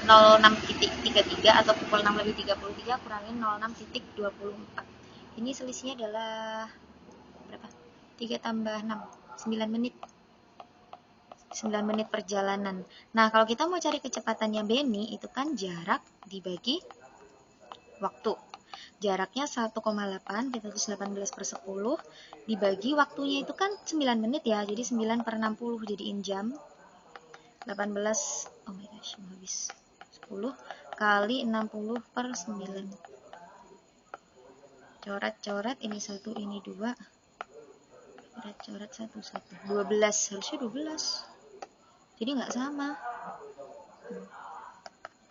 06.33 atau pukul 6:33 kurangin 06.24. Ini selisihnya adalah berapa? 3 tambah 6, 9 menit. 9 menit perjalanan. Nah, kalau kita mau cari kecepatannya Benny, itu kan jarak dibagi waktu. Jaraknya 1,8, kita tulis 18/10, dibagi waktunya itu kan 9 menit ya, jadi 9/60 jadiin jam. 18, oh my gosh, mau habis. 10 kali 60/9. Coret, ini 1, ini 2. Coret 1, 12, harusnya 12. Jadi nggak sama.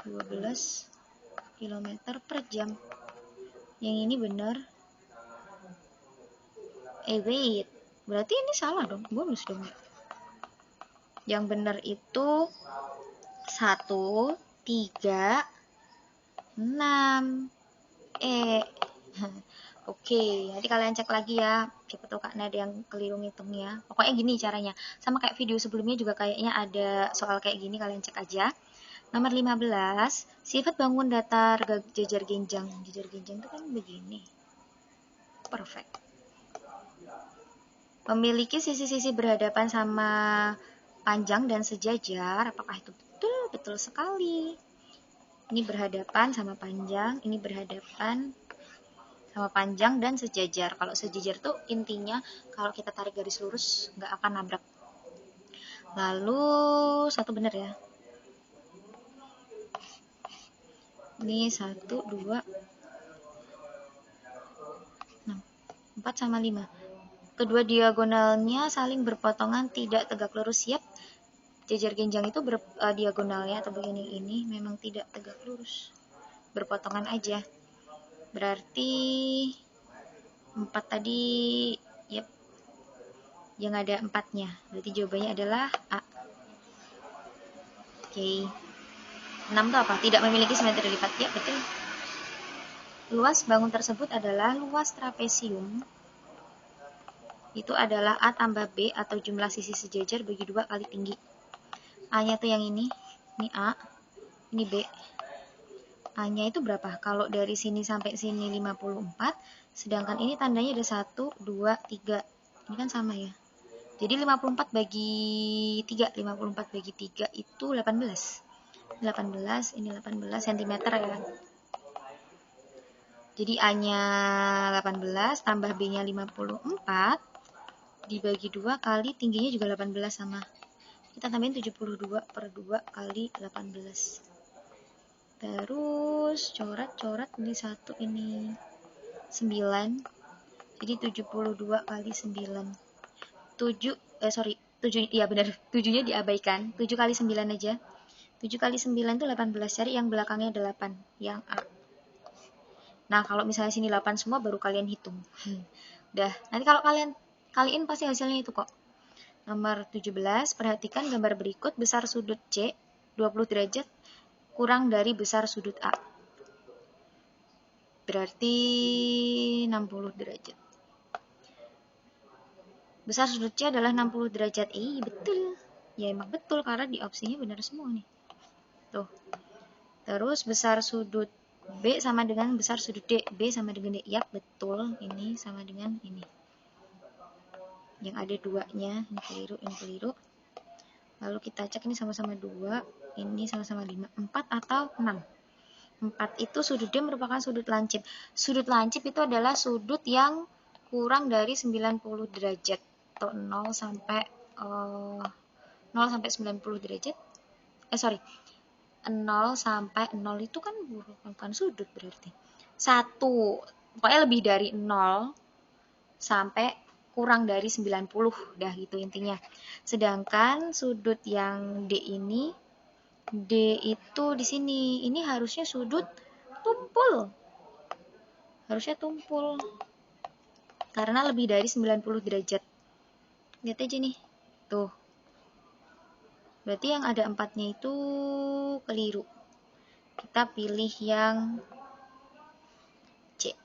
12 km per jam. Yang ini benar. Wait. Berarti ini salah dong. Bonus dong. Yang benar itu 1, 3, 6. Oke, nanti kalian cek lagi ya. Siapa tahu Kak ada yang keliru ngitungnya. Pokoknya gini caranya. Sama kayak video sebelumnya juga kayaknya ada soal kayak gini, kalian cek aja. Nomor 15, sifat bangun datar jajar genjang. Jajar genjang itu kan begini. Perfect. memiliki sisi-sisi berhadapan sama panjang dan sejajar. Apakah itu betul? Betul sekali. Ini berhadapan sama panjang, ini berhadapan sama panjang dan sejajar. Kalau sejajar tuh intinya kalau kita tarik garis lurus nggak akan nabrak. Lalu satu benar ya. Ini 1, 2, 6, 4 sama 5. Kedua diagonalnya saling berpotongan, tidak tegak lurus. Siap. Jajar genjang itu diagonalnya atau bagian yang ini memang tidak tegak lurus, berpotongan aja. Berarti 4 tadi, yep, yang ada 4-nya. Berarti jawabannya adalah A. Oke. 6 itu apa? Tidak memiliki simetri lipat. Ya, betul. Luas bangun tersebut adalah luas trapesium. Itu adalah A tambah B atau jumlah sisi sejajar bagi 2 kali tinggi. A-nya tuh yang ini A, ini B. A-nya itu berapa? Kalau dari sini sampai sini 54, sedangkan ini tandanya ada 1, 2, 3. Ini kan sama ya. Jadi 54 bagi 3, 54 bagi 3 itu 18. 18, ini 18 cm ya. Jadi A-nya 18 tambah B-nya 54 dibagi 2 kali tingginya juga 18 sama. Kita tambahin 72 per 2 kali 18. Terus coret-coret ini 1, ini 9. Jadi 72 kali 9. 7, iya benar. 7-nya diabaikan. 7 kali 9 aja. 7 kali 9 itu 18. Cari yang belakangnya 8, yang A. Nah, kalau misalnya sini 8 semua baru kalian hitung. Udah, nanti kalau kalian kaliin pasti hasilnya itu kok. Nomor 17, perhatikan gambar berikut. Besar sudut C 20 derajat kurang dari besar sudut A. Berarti 60 derajat. Besar sudut C adalah 60 derajat. Betul. Ya emang betul karena di opsinya benar semua nih. Tuh. Terus besar sudut B sama dengan besar sudut D. B sama dengan D. Yap, betul. Ini sama dengan ini. Yang ada 2-nya. Ini keliru, ini keliru. Lalu kita cek ini sama-sama 2. Ini sama-sama 5. 4 atau 6? 4 itu sudut D merupakan sudut lancip. Sudut lancip itu adalah sudut yang kurang dari 90 derajat. Atau 0 sampai 90 derajat. 0 sampai 0 itu kan bukan sudut berarti. 1, pokoknya lebih dari 0 sampai kurang dari 90, dah gitu intinya. Sedangkan sudut yang D ini, D itu di sini, ini harusnya sudut tumpul. Harusnya tumpul. Karena lebih dari 90 derajat. Lihat aja nih. Tuh. Berarti yang ada 4-nya itu keliru. Kita pilih yang C.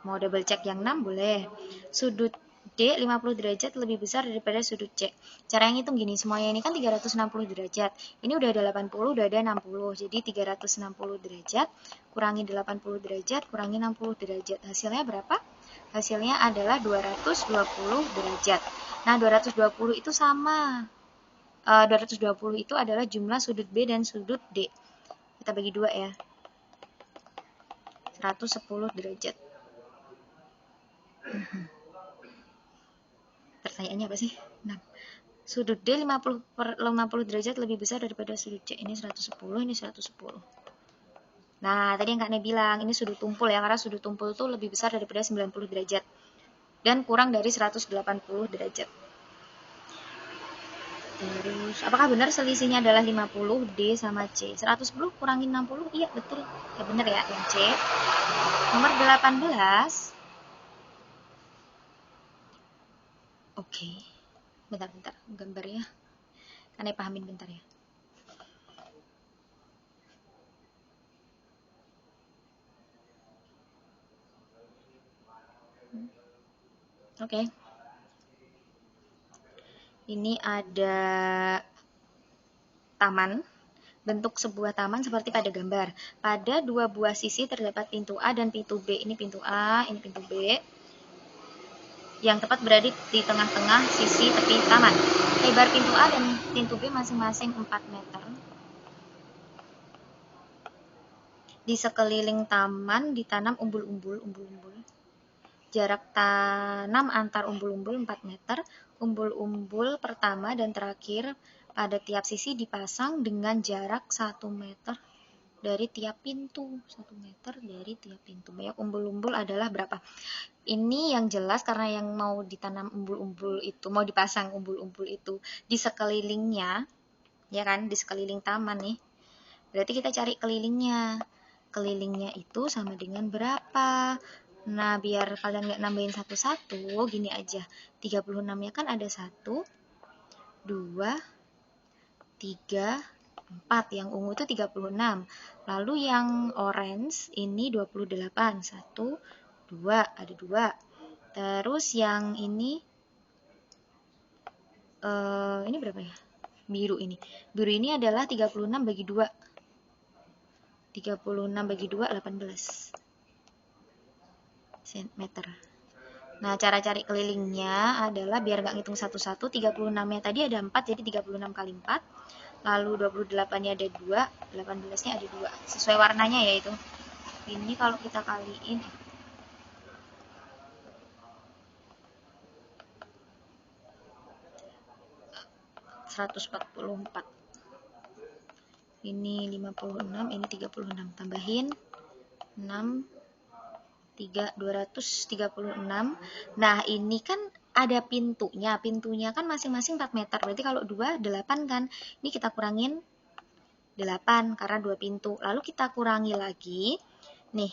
Mau double check yang 6 boleh. Sudut D 50 derajat lebih besar daripada sudut C. Cara yang hitung gini, semuanya ini kan 360 derajat. Ini udah ada 80, udah ada 60. Jadi 360 derajat kurangi 80 derajat kurangi 60 derajat. Hasilnya berapa? Hasilnya adalah 220 derajat. Nah, 220 itu sama. 220 itu adalah jumlah sudut B dan sudut D. Kita bagi 2 ya. 110 derajat. Pertanyaannya apa sih? Nah, sudut D 50 derajat lebih besar daripada sudut C. Ini 110, ini 110. Nah, tadi yang Kak Ne bilang, ini sudut tumpul ya, karena sudut tumpul itu lebih besar daripada 90 derajat. Dan kurang dari 180 derajat. Terus, apakah benar selisihnya adalah 50 D sama C? 110 kurangi 60, iya betul. Ya benar ya, yang C. Nomor 18. Oke. Bentar, gambarnya. Kan saya pahamin bentar ya. Oke. Ini ada taman. Bentuk sebuah taman seperti pada gambar. Pada 2 buah sisi terdapat pintu A dan pintu B. Ini pintu A, ini pintu B. yang tepat berada di tengah-tengah sisi tepi taman. Lebar pintu A dan pintu B masing-masing 4 meter. Di sekeliling taman ditanam umbul-umbul. Jarak tanam antar umbul-umbul 4 meter. Umbul-umbul pertama dan terakhir pada tiap sisi dipasang dengan jarak 1 meter dari tiap pintu. 1 meter dari tiap pintu. Banyak umbul-umbul adalah berapa? Ini yang jelas karena yang mau ditanam umbul-umbul itu, mau dipasang umbul-umbul itu di sekelilingnya, ya kan, di sekeliling taman nih. Berarti kita cari kelilingnya. Kelilingnya itu sama dengan berapa? Nah, biar kalian nggak nambahin satu-satu, gini aja. 36-nya kan ada 1, 2, 3, 4. Yang ungu itu 36. Lalu yang orange ini 28. 1, 2, ada 2. Terus yang ini berapa ya? Biru ini. Biru ini adalah 36 bagi 2. 36 bagi 2, 18 cm. Nah, cara cari kelilingnya adalah biar nggak ngitung satu-satu, 36-nya tadi ada 4, jadi 36 kali 4. Lalu 28-nya ada 2, 18-nya ada 2. Sesuai warnanya ya itu. Ini kalau kita kaliin 144. Ini 56, ini 36. Tambahin 6, 236. Nah, ini kan ada pintunya. Pintunya kan masing-masing 4 meter. Berarti kalau 2, 8 kan. Ini kita kurangin 8 karena 2 pintu. Lalu kita kurangi lagi. Nih,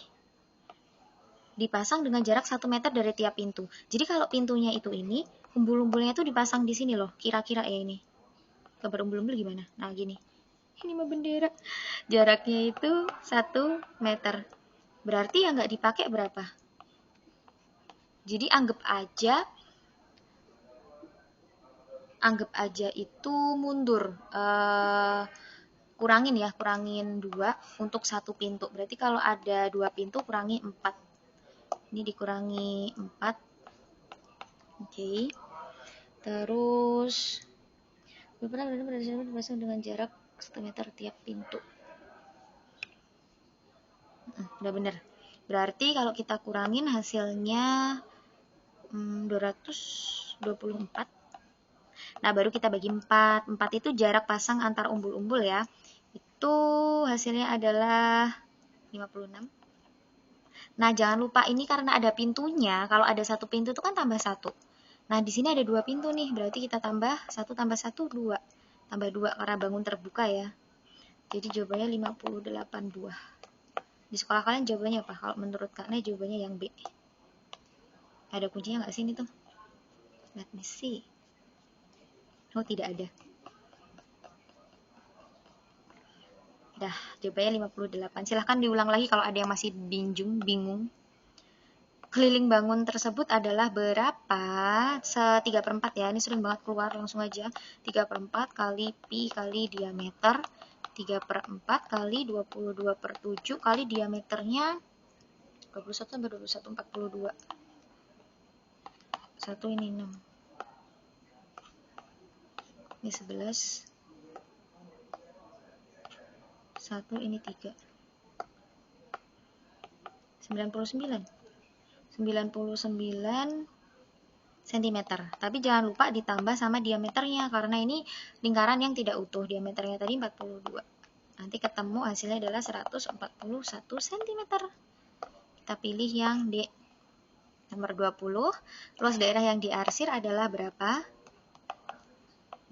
dipasang dengan jarak 1 meter dari tiap pintu. Jadi kalau pintunya itu ini, umbul-umbulnya itu dipasang di sini loh. Kira-kira ya ini. Gambar umbul-umbul gimana? Nah, gini. Ini mah bendera. Jaraknya itu 1 meter. Berarti yang nggak dipakai berapa? Jadi anggap aja itu mundur. Kurangin 2 untuk 1 pintu. Berarti kalau ada 2 pintu kurangi 4. Ini dikurangi 4. Oke. Terus beberapa dipasang dengan jarak 1 meter tiap pintu. Udah bener. Berarti kalau kita kurangin hasilnya 224. Nah, baru kita bagi 4. 4 itu jarak pasang antar umbul-umbul ya. Itu hasilnya adalah 56. Nah, jangan lupa ini karena ada pintunya. Kalau ada 1 pintu itu kan tambah 1. Nah, di sini ada 2 pintu nih. Berarti kita tambah 1 tambah 1, 2. Tambah 2 karena bangun terbuka ya. Jadi jawabannya 58 buah. Di sekolah kalian jawabannya apa? Kalau menurut Kak Nay jawabannya yang B. Ada kuncinya nggak sih ini tuh? Let me see. Oh, tidak ada. Dah, jawabannya 58. Silahkan diulang lagi kalau ada yang masih bingung. Keliling bangun tersebut adalah berapa? 3/4 ya. Ini sering banget keluar, langsung aja. 3/4 kali pi kali diameter. 3/4 kali 22/7 kali diameternya 21 sampai 21, 42. 1 ini 6. Ini 11. 1 ini 3. 99 cm. Tapi jangan lupa ditambah sama diameternya karena ini lingkaran yang tidak utuh. Diameternya tadi 42. Nanti ketemu hasilnya adalah 141 cm. Kita pilih yang D. Nomor 20. Luas daerah yang diarsir adalah berapa?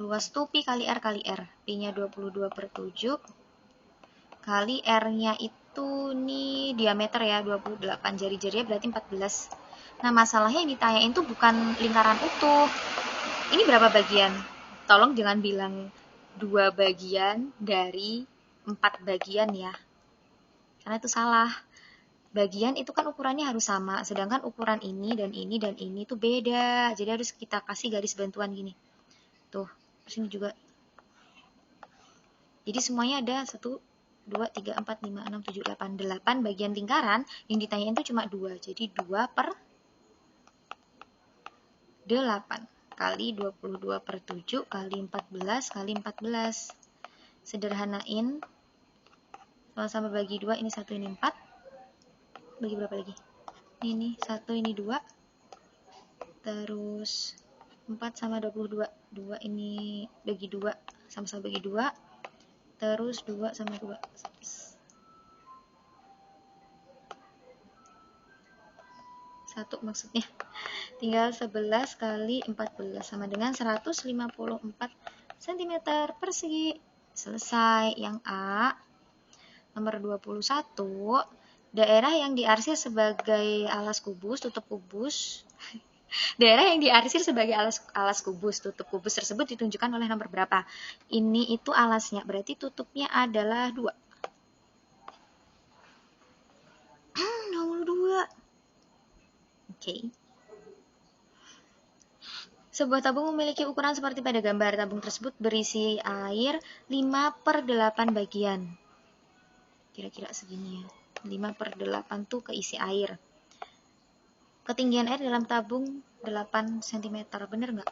Luas itu pi kali R kali R. Pi-nya 22/7 kali R-nya itu nih diameter ya 28, jari-jarinya berarti 14. Nah, masalahnya yang ditanyain tuh bukan lingkaran utuh. Ini berapa bagian? Tolong jangan bilang 2 bagian dari 4 bagian ya. Karena itu salah. Bagian itu kan ukurannya harus sama, sedangkan ukuran ini dan ini dan ini tuh beda. Jadi harus kita kasih garis bantuan gini. Tuh, terus ini juga. Jadi semuanya ada 1, 2, 3, 4, 5, 6, 7, 8. 8 bagian lingkaran, yang ditanyain itu cuma 2. Jadi 2/8. 8 kali 22 per 7 kali 14 kali 14. Sederhanain, sama-sama bagi 2, ini 1 ini 4. Bagi berapa lagi? Ini 1 ini 2. Terus 4 sama 22. 2 ini bagi 2, sama-sama bagi 2. Terus 2 sama 2. 1 maksudnya. Tinggal 11 kali 14 sama dengan 154 cm persegi. Selesai. Yang A. Nomor 21. Daerah yang diarsir sebagai alas kubus, tutup kubus. Daerah yang diarsir sebagai alas kubus, tutup kubus tersebut ditunjukkan oleh nomor berapa? Ini itu alasnya, berarti tutupnya adalah 2. Nomor 2. Oke. Sebuah tabung memiliki ukuran seperti pada gambar. Tabung tersebut berisi air 5/8 bagian. Kira-kira segini ya. 5/8 tuh keisi air. Ketinggian air dalam tabung 8 cm. Bener nggak?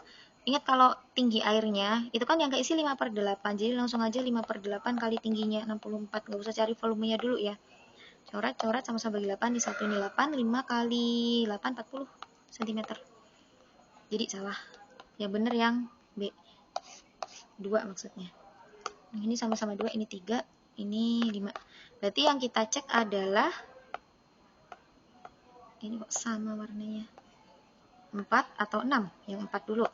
Ingat kalau tinggi airnya, itu kan yang keisi 5/8. Jadi langsung aja 5/8 kali tingginya 64. Nggak usah cari volumenya dulu ya. Coret-coret sama-sama bagi 8. Di satu ini 8. 5 kali 8, 40 cm. Jadi salah. Yang bener yang B. 2 maksudnya. Ini sama-sama 2, ini 3, ini 5. Berarti yang kita cek adalah, ini kok sama warnanya, 4 atau 6? Yang 4 dulu.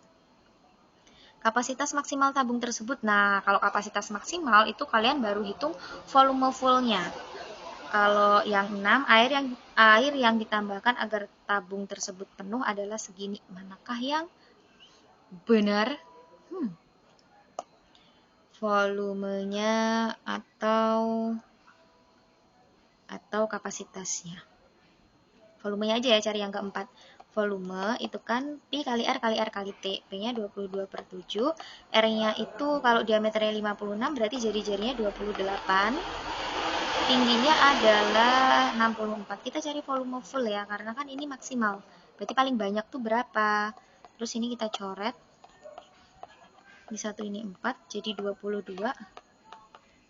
Kapasitas maksimal tabung tersebut. Nah, kalau kapasitas maksimal itu kalian baru hitung volume fullnya. Kalau yang 6, air yang ditambahkan agar tabung tersebut penuh adalah segini. Manakah yang benar? Volumenya atau kapasitasnya. Volumenya aja ya, cari yang keempat. Volume itu kan Pi kali R kali R kali T. P-nya 22/7. R-nya itu kalau diameternya 56, berarti jari-jarinya 28. Tingginya adalah 64. Kita cari volume full ya, karena kan ini maksimal. Berarti paling banyak tuh berapa? Terus ini kita coret. Di satu ini 4, jadi 22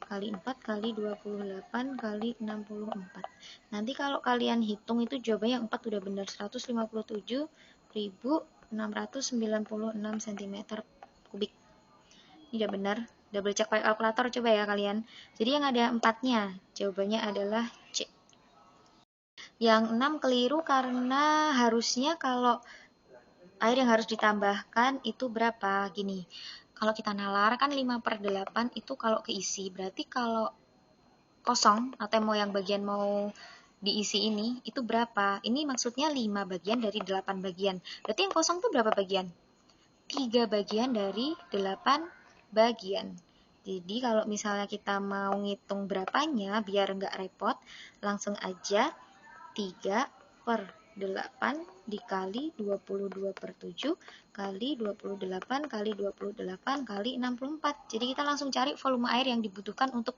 kali 4 kali 28 kali 64. Nanti kalau kalian hitung itu jawabannya 4 udah benar, 157.696 cm kubik. Ini udah benar. Double check pakai kalkulator coba ya kalian. Jadi yang ada 4-nya, jawabannya adalah C. Yang 6 keliru karena harusnya kalau air yang harus ditambahkan itu berapa? Gini. Kalau kita nalar kan 5/8 itu kalau keisi. Berarti kalau kosong atau yang bagian mau diisi ini, itu berapa? Ini maksudnya 5 bagian dari 8 bagian. Berarti yang kosong itu berapa bagian? 3 bagian dari 8 bagian. Jadi kalau misalnya kita mau ngitung berapanya, biar nggak repot, langsung aja 3/8 dikali 22/7 kali 28 kali 28 kali 64. Jadi kita langsung cari volume air yang dibutuhkan untuk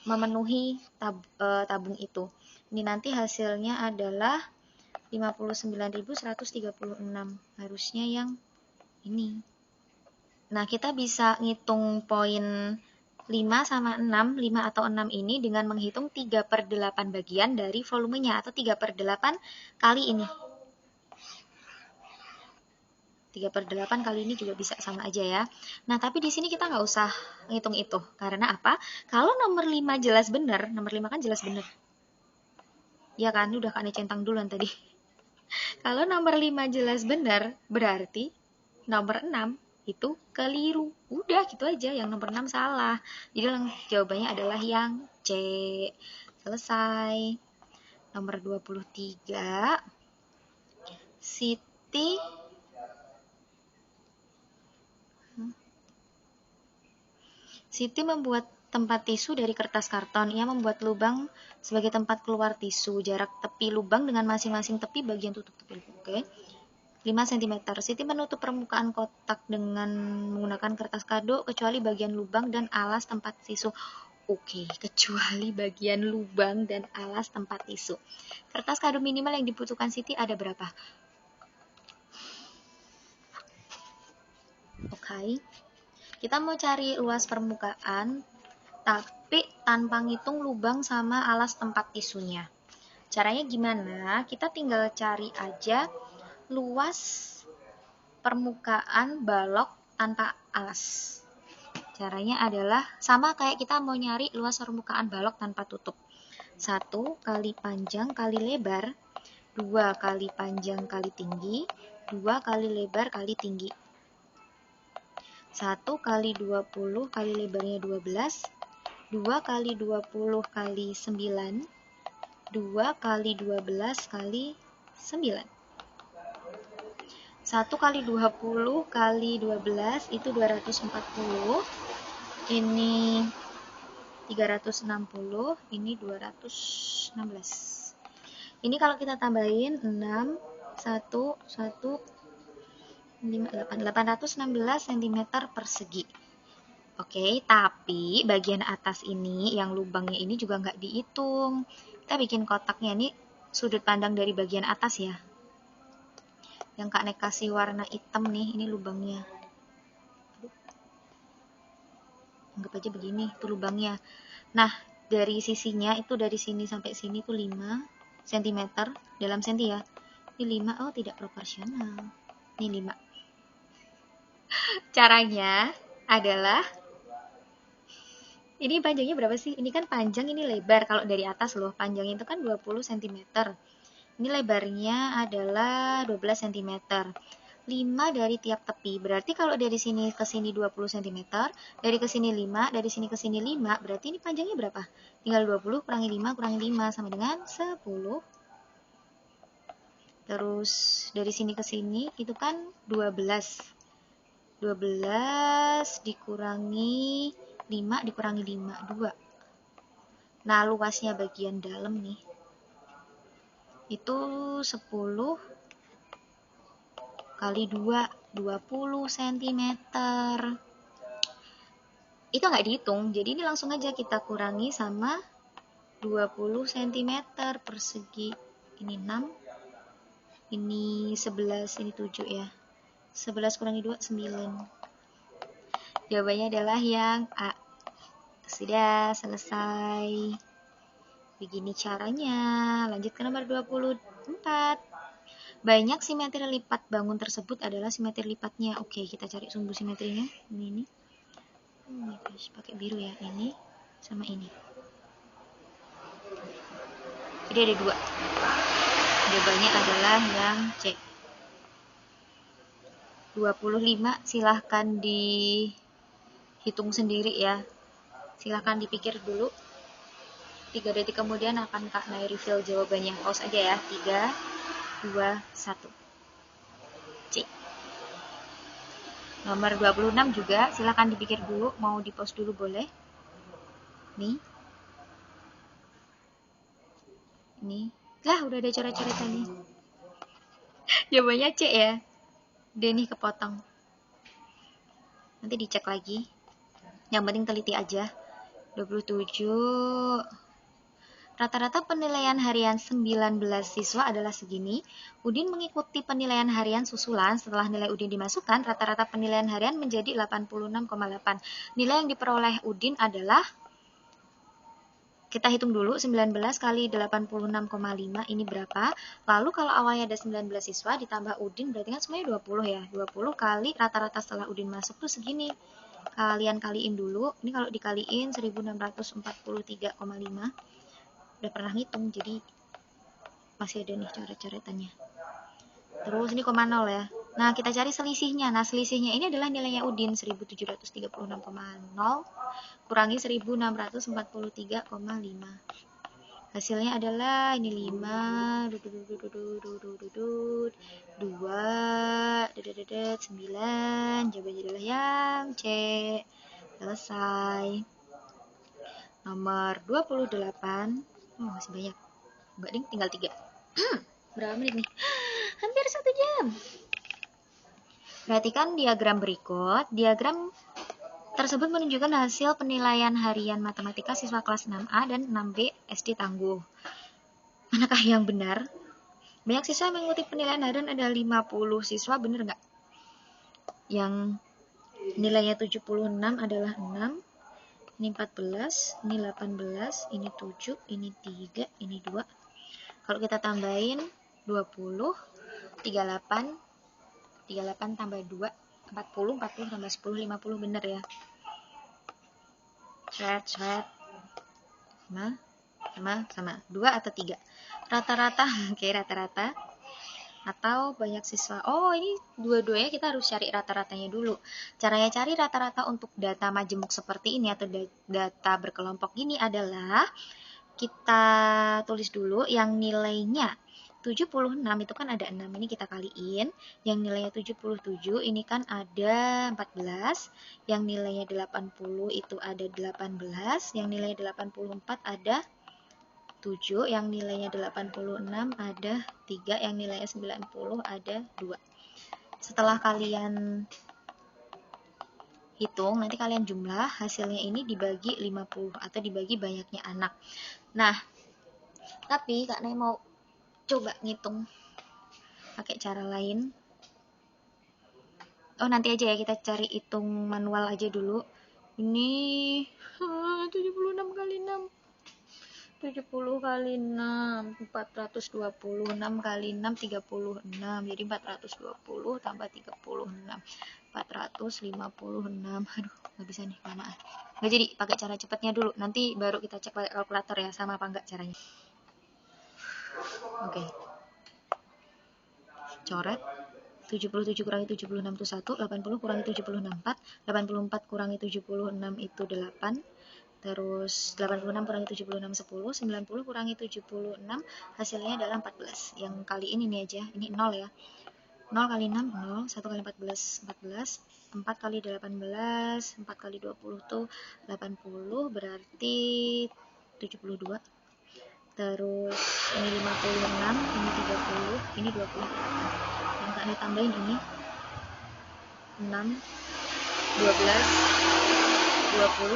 memenuhi tabung itu. Ini nanti hasilnya adalah 59.136. Harusnya yang ini. Nah, kita bisa ngitung poin 5 sama 6, 5 atau 6 ini dengan menghitung 3/8 bagian dari volumenya, atau 3/8 kali ini. 3/8 kali ini juga bisa sama aja ya. Nah, tapi di sini kita nggak usah ngitung itu. Karena apa? Kalau nomor 5 jelas benar, nomor 5 kan jelas benar. Ya kan, udah Kak centang duluan tadi. Kalau nomor 5 jelas benar, berarti nomor 6 itu keliru. Udah gitu aja, yang nomor 6 salah. Jadi jawabannya adalah yang C. Selesai. Nomor 23. Siti membuat tempat tisu dari kertas karton. Ia membuat lubang sebagai tempat keluar tisu. Jarak tepi lubang dengan masing-masing tepi bagian tutup tepi. Oke. 5 cm. Siti menutup permukaan kotak dengan menggunakan kertas kado kecuali bagian lubang dan alas tempat tisu. Oke, kecuali bagian lubang dan alas tempat tisu. Kertas kado minimal yang dibutuhkan Siti ada berapa? Oke. Kita mau cari luas permukaan, tapi tanpa ngitung lubang sama alas tempat tisunya. Caranya gimana? Kita tinggal cari aja luas permukaan balok tanpa alas. Caranya adalah sama kayak kita mau nyari luas permukaan balok tanpa tutup. 1 kali panjang kali lebar, 2 kali panjang kali tinggi, 2 kali lebar kali tinggi. 1 kali 20 kali lebarnya 12, 2 kali 20 kali 9, 2 kali 12 kali 9. 1 kali 20 kali 12 itu 240, ini 360, ini 216. Ini kalau kita tambahin 6, 1, 1, 816 cm persegi. Oke, tapi bagian atas ini, yang lubangnya ini juga nggak dihitung. Kita bikin kotaknya ini sudut pandang dari bagian atas ya. Yang Kak Nek kasih warna hitam nih, ini lubangnya. Anggap aja begini, itu lubangnya. Nah, dari sisinya itu dari sini sampai sini tuh 5 cm dalam senti ya. Ini 5, oh tidak proporsional. Ini 5. Caranya adalah ini panjangnya berapa sih? Ini kan panjang, ini lebar. Kalau dari atas loh, panjangnya itu kan 20 cm. Ini lebarnya adalah 12 cm. 5 dari tiap tepi. Berarti kalau dari sini ke sini 20 cm, dari ke sini 5, dari sini ke sini 5, berarti ini panjangnya berapa? Tinggal 20 kurangi 5 kurangi 5 sama dengan 10. Terus dari sini ke sini itu kan 12. 12 dikurangi 5 dikurangi 5, 2. Nah, luasnya bagian dalam nih. Itu 10 kali 2, 20 cm. Itu nggak dihitung, jadi ini langsung aja kita kurangi sama 20 cm persegi. Ini 6, ini 11, ini 7 ya. 11 kurangi 2, 9. Jawabannya adalah yang A. Sudah selesai. Begini caranya. Lanjut ke nomor 24. Banyak simetri lipat bangun tersebut adalah simetri lipatnya. Oke, kita cari sumbu simetrinya. Ini. Oh my gosh, pakai biru ya. Ini sama ini. Jadi ada 2. Jawabannya adalah yang C. 25 silahkan dihitung sendiri ya. Silahkan dipikir dulu. 3 detik kemudian akan Kak Nay reveal jawabannya. Pause aja ya. 3, 2, 1. C. Nomor 26 juga silahkan dipikir dulu. Mau di pause dulu boleh. Nih. Nih. Lah udah ada coret-coretannya. Jawabannya C ya. D nih kepotong. Nanti dicek lagi. Yang penting teliti aja. 27. Rata-rata penilaian harian 19 siswa adalah segini. Udin mengikuti penilaian harian susulan. Setelah nilai Udin dimasukkan, rata-rata penilaian harian menjadi 86,8. Nilai yang diperoleh Udin adalah, kita hitung dulu, 19 kali 86,5 ini berapa. Lalu kalau awalnya ada 19 siswa ditambah Udin, berarti kan semuanya 20 ya. 20 kali rata-rata setelah Udin masuk tuh segini. Kalian kaliin dulu. Ini kalau dikaliin 1643,5. Udah pernah ngitung, jadi masih ada nih coret-coretannya. Terus ini 0 ya. Nah, kita cari selisihnya. Nah, selisihnya ini adalah nilainya Udin, 1736,0 kurangi 1643,5. Hasilnya adalah ini 5, 2, 9. Jawabannya adalah yang C. Selesai. Nomor 28. Oh, masih banyak. Enggak ding, tinggal 3. Berapa menit nih? Hampir 1 jam. Perhatikan diagram berikut. Diagram tersebut menunjukkan hasil penilaian harian matematika siswa kelas 6A dan 6B SD Tangguh. Manakah yang benar? Banyak siswa mengikuti penilaian harian, ada 50 siswa, benar nggak? Yang Nilainya 76 adalah 6. Ini 14, ini 18, ini 7, ini 3, ini 2. Kalau kita tambahin 20, 38, 38 tambah 2, 40, 40 tambah 10, 50, bener ya. Shred. Sama. 2 atau 3? Rata-rata, oke, rata-rata. Atau banyak siswa. Oh, ini dua-duanya kita harus cari rata-ratanya dulu. Caranya cari rata-rata untuk data majemuk seperti ini atau data berkelompok ini adalah kita tulis dulu yang nilainya 76 itu kan ada 6, ini kita kaliin. Yang nilainya 77 ini kan ada 14. Yang nilainya 80 itu ada 18. Yang nilainya 84 ada 7, yang nilainya 86 ada 3, yang nilainya 90 ada 2. Setelah kalian hitung, nanti kalian jumlah, hasilnya ini dibagi 50 atau dibagi banyaknya anak. Nah, tapi Kak Nay mau coba ngitung pakai cara lain. Oh, nanti aja ya, kita cari hitung manual aja dulu. Ini 76 kali 6. 70 kali 6, 426 kali 6, 36. Jadi 420 tambah 36, 456. Aduh, nggak bisa nih, kelamaan. Nggak jadi, pakai cara cepatnya dulu. Nanti baru kita cek pakai kalkulator ya, sama apa enggak caranya. Oke. Coret. 77 kurangi 76 itu 1, 80 kurangi 76 4, 84 kurangi 76 itu 8. Terus 86 kurangi 76 10, 90 kurangi 76 hasilnya adalah 14. Yang kali ini aja, ini 0 ya. 0 kali 6 0, 1 kali 14 14, 4 kali 18, 4 kali 20 tuh 80, berarti 72. Terus ini 56, ini 30, ini 28. Yang Kak Nih tambahin ini 6, 12, 20,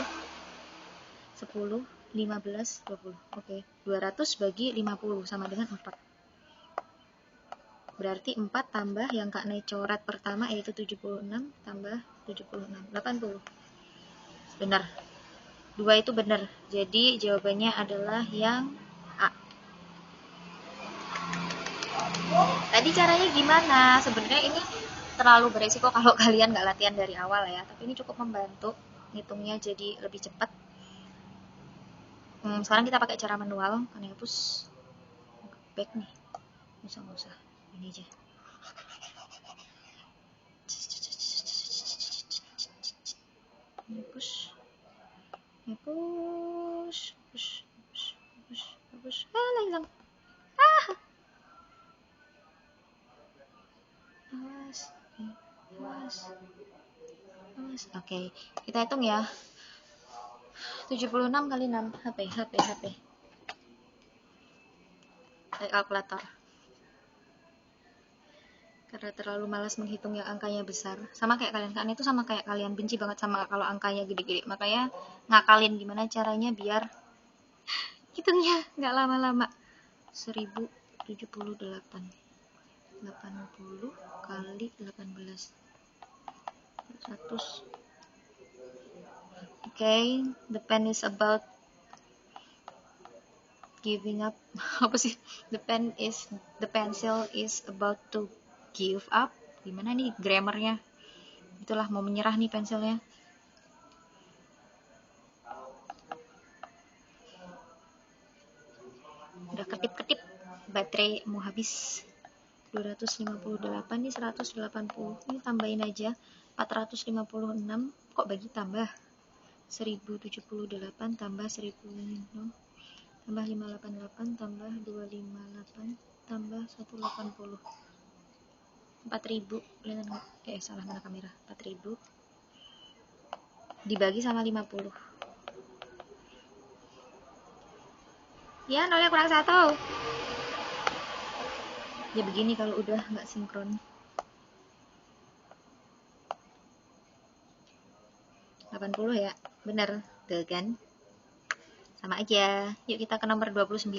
10, 15, 20. Oke, 200 bagi 50 sama dengan 4. Berarti 4 tambah yang Kak Nay coret pertama yaitu 76 tambah 76, 80. Benar. 2 itu benar. Jadi jawabannya adalah yang A. Tadi caranya gimana? Sebenarnya ini terlalu beresiko kalau kalian nggak latihan dari awal ya. Tapi ini cukup membantu ngitungnya jadi lebih cepat. Sekarang kita pakai cara manual. Kan hapus back nih. Nggak usah. Ini aja. Hapus. Hilang. Awas. Oke, kita hitung ya. 76 kali 6. HP. Kalkulator. Karena terlalu malas menghitung yang angkanya besar. Sama kayak kalian, kan itu sama kayak kalian benci banget sama kalau angkanya gede-gede. Makanya ngakalin gimana caranya biar hitungnya nggak lama-lama. 1078. 80 kali 18. 100. Okay, the pen is about giving up. Apa sih? The pencil is about to give up. Gimana nih grammarnya? Itulah, mau menyerah nih pensilnya. Udah ketip-ketip, baterai mau habis. 258 nih 180. Ini tambahin aja 456. Kok bagi tambah? 1078 tambah 1000 tambah 588 tambah 258 tambah 180. 4000. Salah, mana kamera? 4000 dibagi sama 50. Ya, nolnya kurang 1. Ya begini kalau udah nggak sinkron. 80 ya, bener tuh kan, sama aja. Yuk kita ke nomor 29.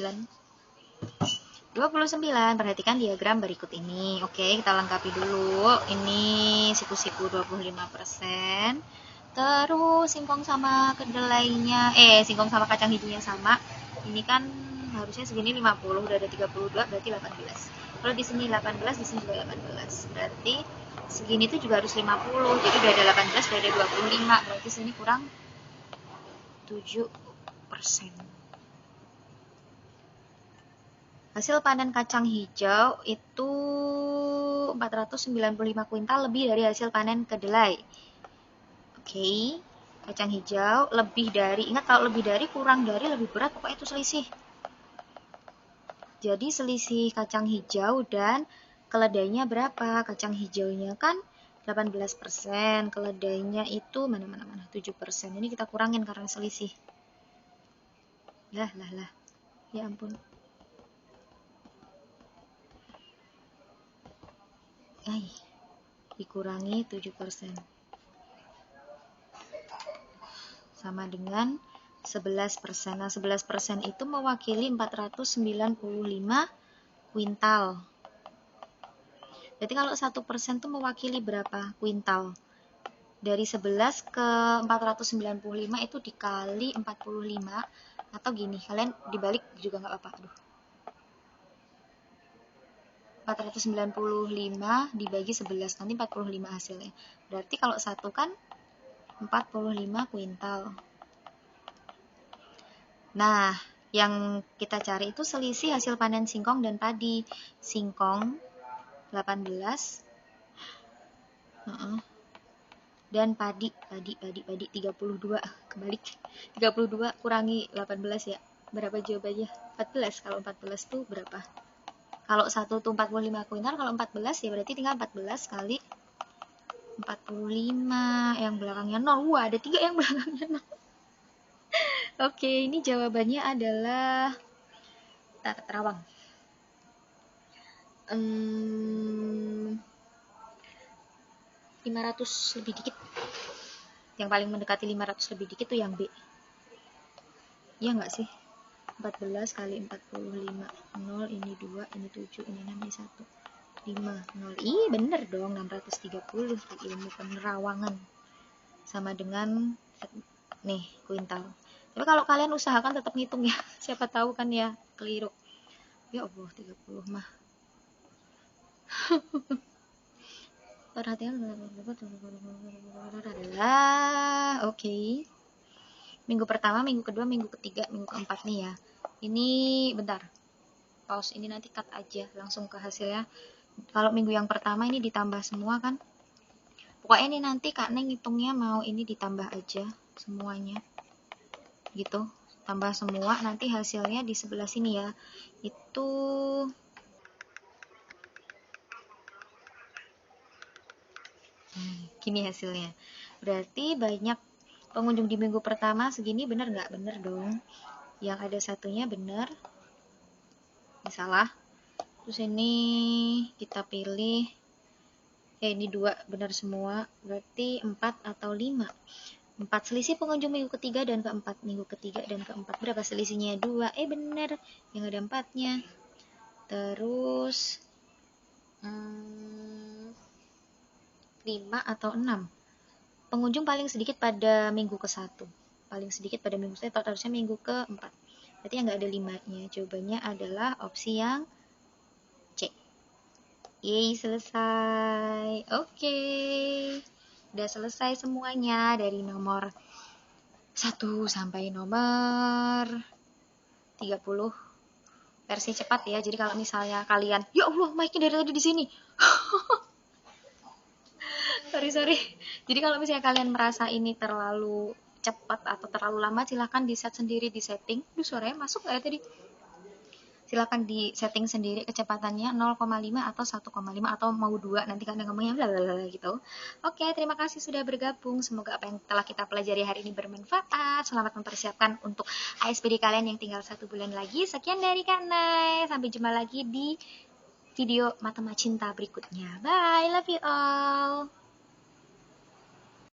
29, perhatikan diagram berikut ini. Oke, kita lengkapi dulu. Ini siku-siku 25%. Terus singkong sama kedelainya, singkong sama kacang hijaunya sama. Ini kan harusnya segini 50, udah ada 32, berarti 18. Kalau di sini 18, di sini juga 18. Berarti segini tuh juga harus 50. Jadi udah ada 18, udah ada 25. Berarti sini kurang 7%. Hasil panen kacang hijau itu 495 kuintal lebih dari hasil panen kedelai. Oke, kacang hijau lebih dari, ingat kalau lebih dari, kurang dari, lebih berat, pokoknya itu selisih. Jadi selisih kacang hijau dan keledainya berapa? Kacang hijaunya kan 18%, keledainya itu mana 7%. Ini kita kurangin karena selisih. Lah. Ya ampun. Dikurangi 7%. Sama dengan 11%. Nah, 11% itu mewakili 495 kuintal. Jadi kalau 1% itu mewakili berapa kuintal? Dari 11 ke 495 itu dikali 45, atau gini, kalian dibalik juga nggak apa-apa. 495 dibagi 11, nanti 45 hasilnya. Berarti kalau 1 kan 45 kuintal. Nah, yang kita cari itu selisih hasil panen singkong dan padi. Singkong 18, dan padi 32, kebalik. 32 kurangi 18 ya. Berapa jawabannya? 14. Kalau 14 tuh berapa? Kalau 1 tuh 45 kuintal, kalau 14 ya berarti tinggal 14 kali 45, yang belakangnya 0. Wah, ada 3 yang belakangnya 0. Oke, ini jawabannya adalah Terawang. 500 lebih dikit. Yang paling mendekati 500 lebih dikit tuh yang B. Iya nggak sih? 14 kali 45. 0, ini 2, ini 7, ini 6, ini 1. 5, 0. Ih, bener dong, 630 di ilmu penerawangan. Sama dengan nih, kuintal. Tapi kalau kalian usahakan tetap ngitung ya. Siapa tahu kan ya keliru. Ya Allah, 30 mah. Perhatian adalah oke. Minggu pertama, minggu kedua, minggu ketiga, minggu keempat nih ya. Ini bentar. Pause ini, nanti cut aja langsung ke hasilnya. Kalau minggu yang pertama ini ditambah semua kan. Pokoknya ini nanti Kak Neng ngitungnya mau ini ditambah aja semuanya. Gitu. Tambah semua, nanti hasilnya di sebelah sini ya. Itu gini hasilnya. Berarti banyak pengunjung di minggu pertama segini, bener nggak? Bener dong. Yang ada satunya bener. Ini salah. Terus ini kita pilih. Ini 2 benar semua. Berarti 4 atau 5. 4 selisih pengunjung minggu ketiga dan keempat. Minggu ketiga dan keempat. Berapa selisihnya? 2. Bener. Yang ada 4-nya. Terus 5 atau 6. Pengunjung paling sedikit pada minggu ke-1. Paling sedikit pada minggu ke-1, harusnya minggu ke-4. Berarti yang nggak ada 5-nya. Jawabannya adalah opsi yang C. Yeay, selesai. Oke. Udah selesai semuanya dari nomor 1 sampai nomor 30. Versi cepat ya. Jadi kalau misalnya kalian, ya Allah, mic-nya dari tadi di sini. sorry. Jadi kalau misalnya kalian merasa ini terlalu cepat atau terlalu lama, silahkan di set sendiri di setting. Suaranya masuk nggak ya tadi? Silahkan di setting sendiri kecepatannya 0,5 atau 1,5 atau mau 2, nanti kalian ngomongnya blablabla gitu. Oke, terima kasih sudah bergabung. Semoga apa yang telah kita pelajari hari ini bermanfaat. Selamat mempersiapkan untuk ASPD kalian yang tinggal 1 bulan lagi. Sekian dari Kak Nay. Sampai jumpa lagi di video Matematika Cinta berikutnya. Bye, love you all.